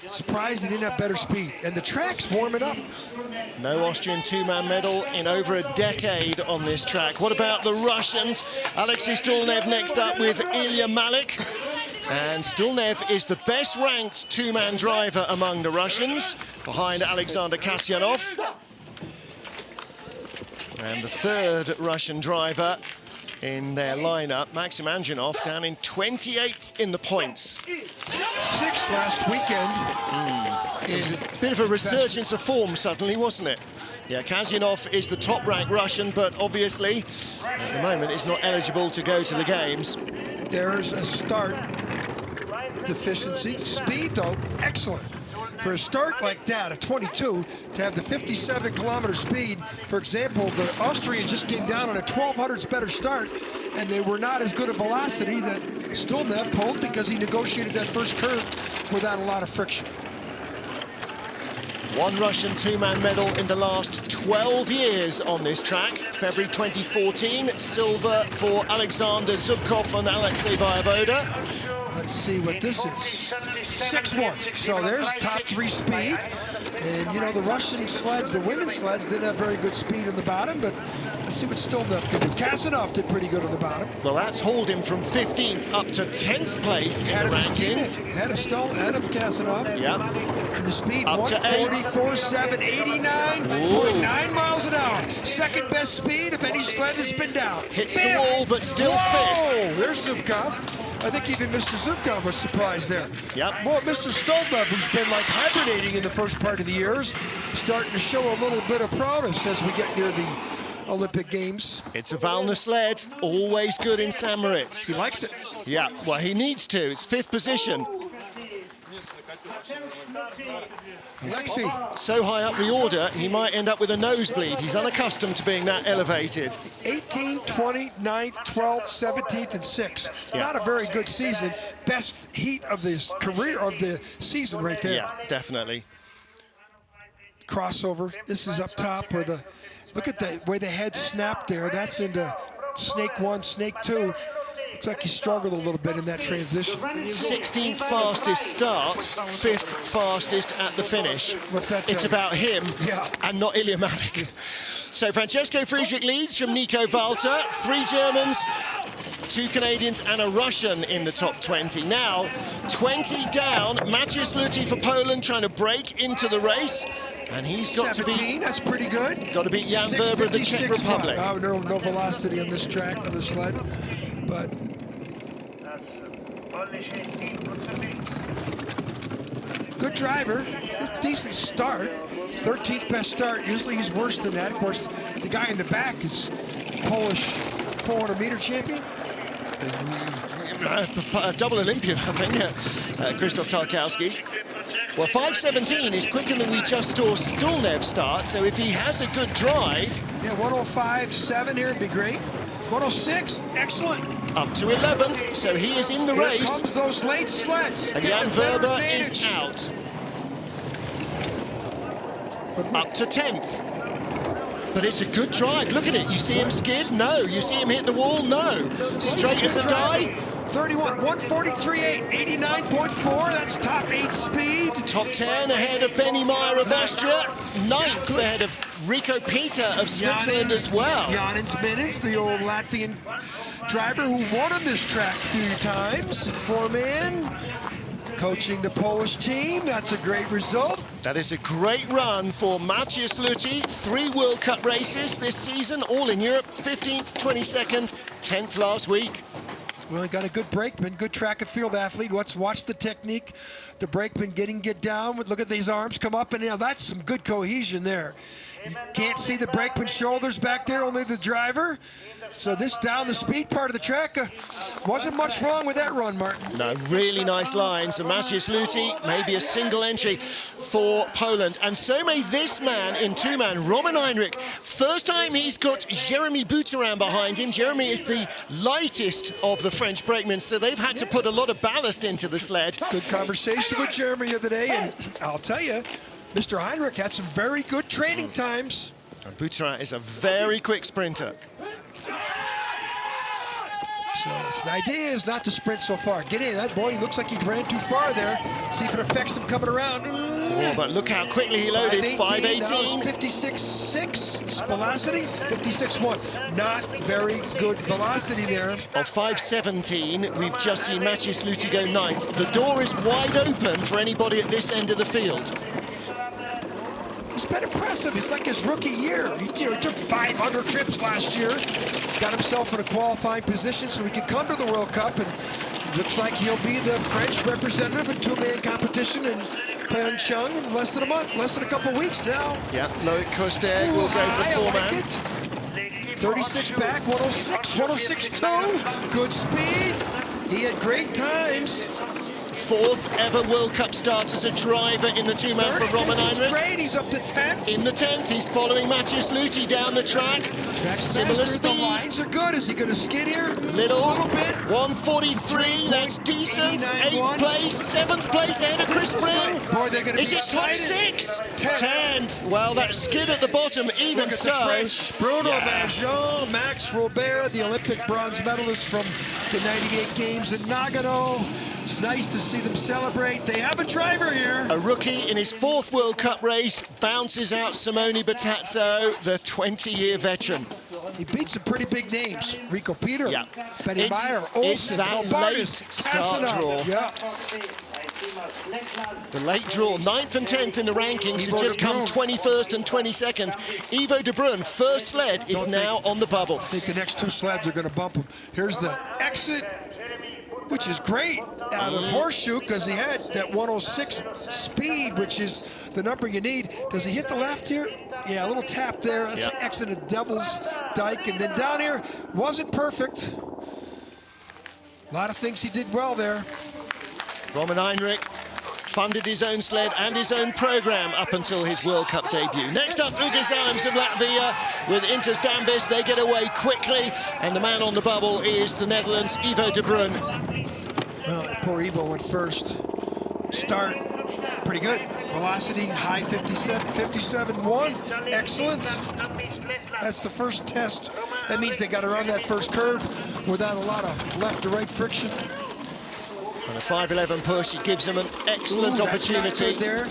Surprised he didn't have better speed, and the track's warming up. No Austrian two-man medal in over a decade on this track. What about the Russians? Alexei Stulnev next up with Ilya Malik. And Stulnev is the best-ranked two-man driver among the Russians, behind Alexander Kasyanov. And the third Russian driver in their lineup, Maxim Anjanov, down in 28th in the points. 6th last weekend. It was a bit of a resurgence of form suddenly, wasn't it? Yeah, Kasyanov is the top-ranked Russian, but obviously, at the moment, is not eligible to go to the games. There's a start deficiency. Speed, though, excellent. For a start like that, at 22, to have the 57-kilometer speed, for example, the Austrians just came down on a 1200s better start, and they were not as good a velocity that Stulnev pulled because he negotiated that first curve without a lot of friction. One Russian two-man medal in the last 12 years on this track. February 2014, silver for Alexander Zubkov and Alexei Voyevoda. Let's see what this is. 6-1. So there's top 3 speed. And, you know, the Russian sleds, the women's sleds, didn't have very good speed on the bottom, but let's see what Stulnev can do. Kasyanov did pretty good on the bottom. Well, that's hauled him from 15th up to 10th place in the rankings. Ahead of Kasyanov. Yeah. And the speed, up to 144.7, 89.9 miles an hour. Second best speed of any sled that's been down. Hits the wall, but still fifth. There's Zubkov. I think even Mr. Zubkov was surprised there. Yep. More Mr. Stulnev, who's been like hibernating in the first part of the years, starting to show a little bit of promise as we get near the Olympic Games. It's a Valna sled, always good in St. Moritz. He likes it. Yeah, well, he needs to. It's 5th position. Alexei. So high up the order, he might end up with a nosebleed. He's unaccustomed to being that elevated. 18th, 20th, 9th, 12th, 17th, and 6th. Yeah. Not a very good season. Best heat of this career, of the season right there. Yeah, definitely. Crossover. This is up top where the, look at the way the head snapped there. That's into snake 1, snake 2. Looks like he struggled a little bit in that transition. 16th fastest start, 5th fastest at the finish. What's that? It's about him and not Ilya Malik. So Francesco Friedrich leads from Nico Wouter. 3 Germans, 2 Canadians and a Russian in the top 20. Now 20 down, Maciej Luty for Poland trying to break into the race. And he's got 17, to beat... that's pretty good. Got to beat Jan Verber of the Czech Republic. No velocity on this track, on the sled, but... Good driver, decent start. 13th best start. Usually he's worse than that. Of course, the guy in the back is Polish 400-meter champion. Double Olympian, I think, Krzysztof Tarkowski. Well, 5:17 is quicker than we just saw Stulnev start, so if he has a good drive... Yeah, 105.7 here would be great. 106, excellent. Up to 11th, so he is in the race. Here comes those late sleds. And Jan Verber is out. Up to 10th. But it's a good drive. Look at it. You see him skid? No. You see him hit the wall? No. Straight as a die? 31, 143.8, 89.4. That's top 8 speed. Top 10 ahead of Benny Meyer of Austria. 9th ahead of Rico Peter of Switzerland as well. Johannes Lochner, the old Latvian driver who won on this track a few times. 4-man. Coaching the Polish team. That's a great result. That is a great run for Maciej Luty. 3 World Cup races this season, all in Europe. 15th, 22nd, 10th last week. Well, he got a good brakeman, good track and field athlete. Let's watch the technique. The brakeman get down. Look at these arms come up, and that's some good cohesion there. You can't see the brakeman's shoulders back there, only the driver. So this down the speed part of the track, wasn't much wrong with that run, Martin. No, really nice lines. And Maciej Luti, maybe a single entry for Poland. And so may this man in two-man, Roman Heinrich. First time he's got Jeremy Bouterin behind him. Jeremy is the lightest of the French brakemen, so they've had to put a lot of ballast into the sled. Good conversation with Jeremy the other day, and I'll tell you, Mr. Heinrich had some very good training times. And Bouterin is a very quick sprinter. So the idea is not to sprint so far. Get in. That boy, he looks like he ran too far there. See if it affects him coming around. Oh, but look how quickly he loaded. 518. 56.6 velocity, 56.1. Not very good velocity there. Of 517, we've just seen Maciej Luti go 9th. The door is wide open for anybody at this end of the field. He's been impressive. It's like his rookie year. He took 500 trips last year, got himself in a qualifying position so he could come to the World Cup, and looks like he'll be the French representative in two-man competition in PyeongChang in less than a month, less than a couple weeks now. Yeah, Loic Kosteg will go for four-man. Like 36 back, 106, 106.2. Good speed. He had great times. 4th ever World Cup start as a driver in the two-man for Roman Heinrich. This is great, he's up to 10th. In the 10th, he's following Maciej Luti down the track. Similar speed. The lines are good. Is he going to skid here? Little bit. 143, that's decent. 8th place, 7th place ahead of Chris Spring. Boy, they're going to be Is it top excited. 6? 10th. Well, that skid at the bottom, even Look at so. the French. Bruno Maggion, Max Robert, the Olympic bronze medalist from the 98 games in Nagano. It's nice to see them celebrate. They have a driver here. A rookie in his 4th World Cup race bounces out Simone Batazzo, the 20-year veteran. He beat some pretty big names. Rico Peter, Yeah. Benny Meyer, Olson, it's that late start draw. Yeah. The late draw, 9th and 10th in the rankings, have just come 21st and 22nd. Ivo de Bruyne, first sled, is now on the bubble. I think the next two sleds are going to bump him. Here's the exit, which is great out of Horseshoe because he had that 106 speed, which is the number you need. Does he hit the left here? Yeah, a little tap there. That's an exit of Devil's Dyke. And then down here, wasn't perfect. A lot of things he did well there. Roman Heinrich funded his own sled and his own program up until his World Cup debut. Next up, Uga Zalems of Latvia with Intas Dambis. They get away quickly, and the man on the bubble is the Netherlands' Ivo de Bruyne. Well, poor Ivo went first. Start, pretty good. Velocity, high 57.1. Excellent. That's the first test. That means they got around that first curve without a lot of left to right friction. And a 5.11 push, it gives him an excellent opportunity. There,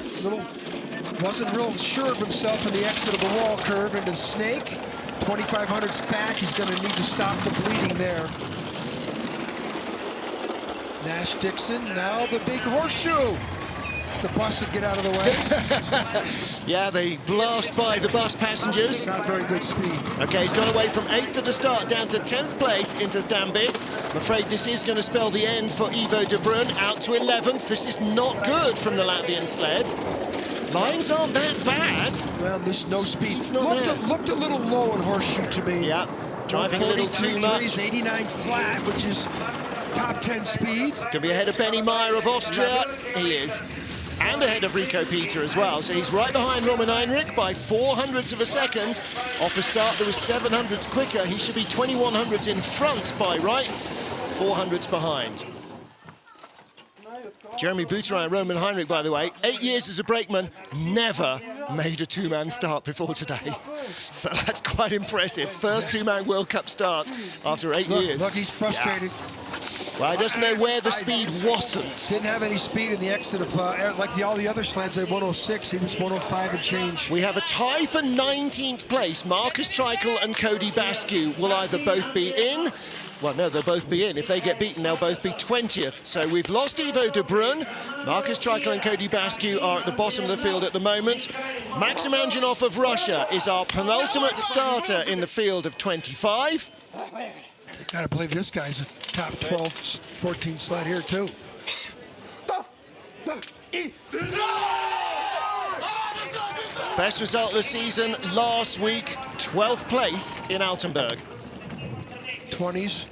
wasn't real sure of himself in the exit of the wall curve into the snake. 2,500's back, he's going to need to stop the bleeding there. Nash Dixon, now the big horseshoe. The bus would get out of the way. Yeah, they blast by the bus passengers. Not very good speed. Okay, he's gone away from 8th at the start down to 10th place into Dambis. I'm afraid this is going to spell the end for Ivo de Bruyne, out to 11th. This is not good from the Latvian sled. Lines aren't that bad. Well, there's no speed. Looked a little low in Horseshoe to me. Yeah, driving a little too much. 89 flat, which is top 10 speed. Can be ahead of Benny Meyer of Austria. He is. And ahead of Rico Peter as well. So he's right behind Roman Heinrich by 0.04 of a second. Off a start that was 700s quicker. He should be 2100s in front by rights, 400s behind. Jeremy Bouterin, Roman Heinrich, by the way, 8 years as a brakeman, never made a two-man start before today. So that's quite impressive. First two-man World Cup start after 8 years. Look, he's frustrated. Yeah. Well, I just know where the speed wasn't. Didn't have any speed in the exit of, like all the other sleds at 106. He was 105 and change. We have a tie for 19th place. Marcus Treichel and Cody Basque will either both be in. Well, no, they'll both be in. If they get beaten, they'll both be 20th. So we've lost Ivo de Bruyne. Marcus Treichel and Cody Basque are at the bottom of the field at the moment. Maxim Anjanov of Russia is our penultimate starter in the field of 25. Gotta believe this guy's a top 12, 14 sled here too. Best result of the season last week, 12th place in Altenburg. 20s,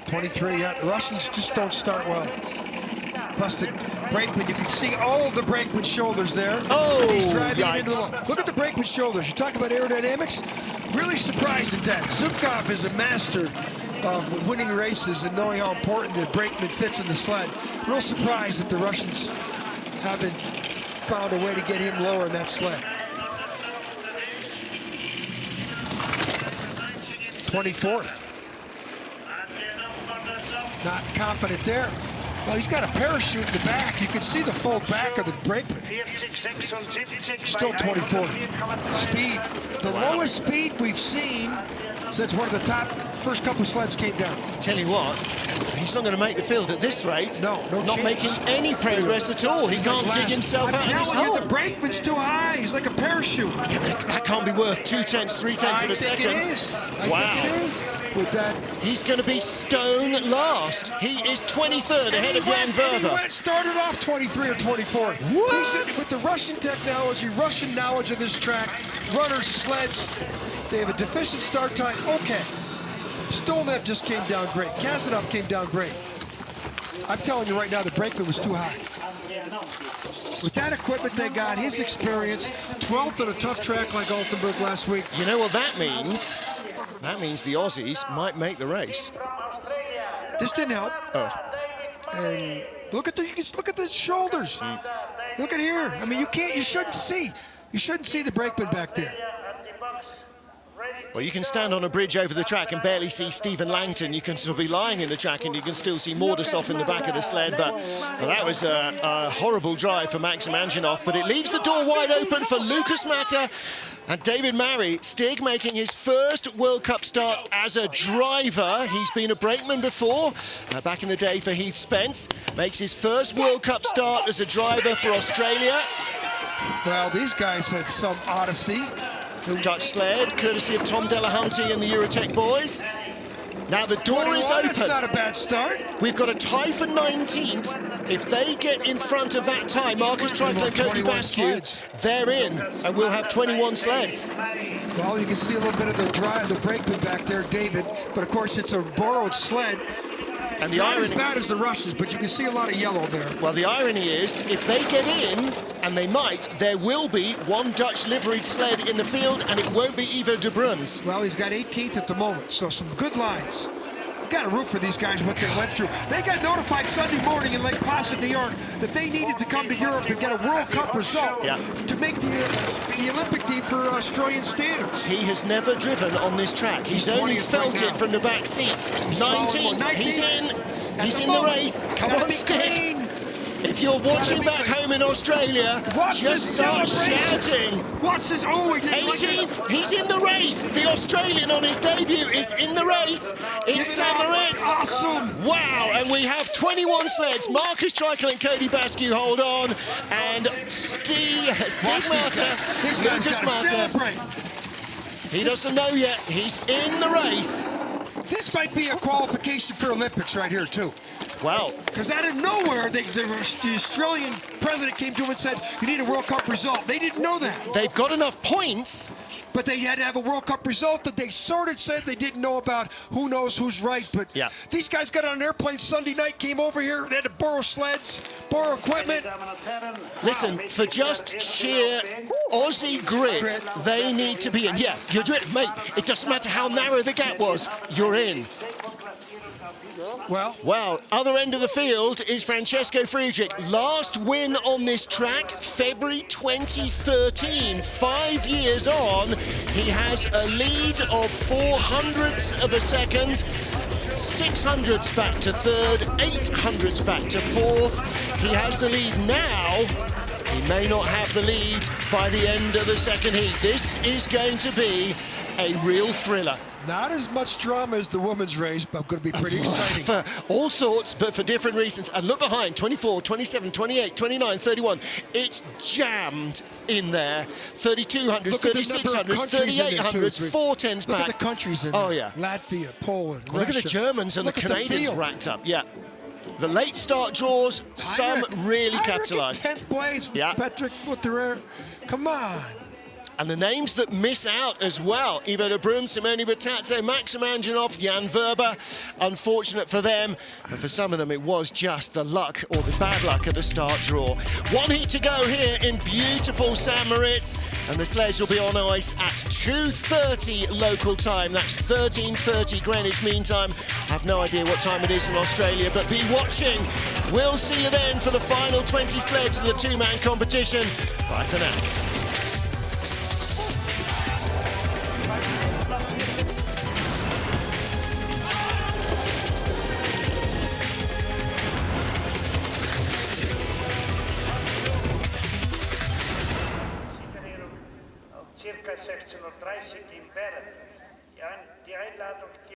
23, yeah. The Russians just don't start well. Plus the brakeman, you can see all of the brakeman's shoulders there. Oh, and he's driving yikes. into the wall. Look at the brakeman's shoulders. You talk about aerodynamics? Really surprised at that. Zubkov is a master of winning races and knowing how important the brakeman fits in the sled. Real surprised that the Russians haven't found a way to get him lower in that sled. 24th. Not confident there. Well, he's got a parachute in the back. You can see the full back of the brakeman. Still 24th. Speed, the lowest speed we've seen since one of the top first couple sleds came down. Tell you what, he's not going to make the field at this rate. No not chance. making any progress at all. He can't dig himself out of his I'm telling hole. you, the brakeman's too high. He's like a parachute. Yeah, but that can't be worth 2/10, 3/10 of a second. I think it is. I think it is. With that, he's going to be stone last. He is 23rd ahead of Jan Verber. Started off 23 or 24th. What? With the Russian technology, Russian knowledge of this track, runners, sleds, they have a deficient start time. Okay. Stolnev just came down great. Kazanov came down great. I'm telling you right now, the brakeman was too high. With that equipment they got, his experience, 12th on a tough track like Altenburg last week. You know what that means? That means the Aussies might make the race. This didn't help. Oh. And look at the shoulders. Look at here. I mean, you shouldn't see the brakeman back there. Well, you can stand on a bridge over the track and barely see Stephen Langton. You can still be lying in the track and you can still see Mordasov in the back of the sled. But well, that was a horrible drive for Maxim Anjanov. But it leaves the door wide open for Lucas Matter and David Marry. Stig making his first World Cup start as a driver. He's been a brakeman before, back in the day for Heath Spence. Makes his first World Cup start as a driver for Australia. Well, these guys had some odyssey. The Dutch sled, courtesy of Tom Delahunty and the Eurotech boys. Now the door is open. That's not a bad start. We've got a tie for 19th. If they get in front of that tie, Marcus Treichel and Cody Bascu, they're in, and we'll have 21 sleds. Well, you can see a little bit of the brakeman back there, David, but of course it's a borrowed sled. And the not irony, as bad as the Russians, but you can see a lot of yellow there. Well, the irony is, if they get in, and they might, there will be one Dutch liveried sled in the field, and it won't be Ivo de Bruns. Well, he's got 18th at the moment, so some good lines. You got to root for these guys, what they went through. They got notified Sunday morning in Lake Placid, New York, that they needed to come to Europe and get a World Cup result to make the Olympic team for Australian standards. He has never driven on this track. He's only felt it from the back seat. 19th, he's in. He's in the race. Come on, Stig. If you're watching back home in Australia, just start shouting. Watch this. Oh, 18th, he's in the race. The Australian on his debut is in the race in St. Moritz. Awesome. Wow, and we have 21 sleds. Marcus Treichel and Cody Bascu hold on. And Stig Matter, Lucas Matter. He doesn't know yet. He's in the race. This might be a qualification for Olympics right here, too. Well, because out of nowhere, the Australian president came to him and said, you need a World Cup result. They didn't know that. They've got enough points. But they had to have a World Cup result that they sort of said they didn't know about. Who knows who's right. But these guys got on an airplane Sunday night, came over here. They had to borrow sleds, borrow equipment. Listen, for just sheer Aussie grit, they need to be in. Yeah, you're doing it, mate. It doesn't matter how narrow the gap was. You're in. Well, other end of the field is Francesco Friedrich. Last win on this track, February 2013. 5 years on, he has a lead of 0.04 of a second. 600ths back to third, 800ths back to fourth. He has the lead now. He may not have the lead by the end of the second heat. This is going to be a real thriller. Not as much drama as the women's race, but going to be pretty exciting. For all sorts, but for different reasons. And look behind, 24, 27, 28, 29, 31. It's jammed in there. 3200s, 3600s, 3800s, 410s back. Look at the countries in there. Oh, yeah. Latvia, Poland, Russia. Look at the Germans and the Canadians racked up. Yeah. The late start draws, some really capitalized. 10th place, Patrick Butterer. Come on. And the names that miss out as well: Ivo Bobrun, Simone Butatso, Maxim Anjanov, Jan Verber. Unfortunate for them, and for some of them it was just the luck or the bad luck at the start draw. One heat to go here in beautiful St. Moritz, and the sledge will be on ice at 2:30 local time. That's 13:30 Greenwich Mean Time. I have no idea what time it is in Australia, but be watching. We'll see you then for the final 20 sleds of the two-man competition. Bye for now. Circa 16:30 in Bern. Die Einladung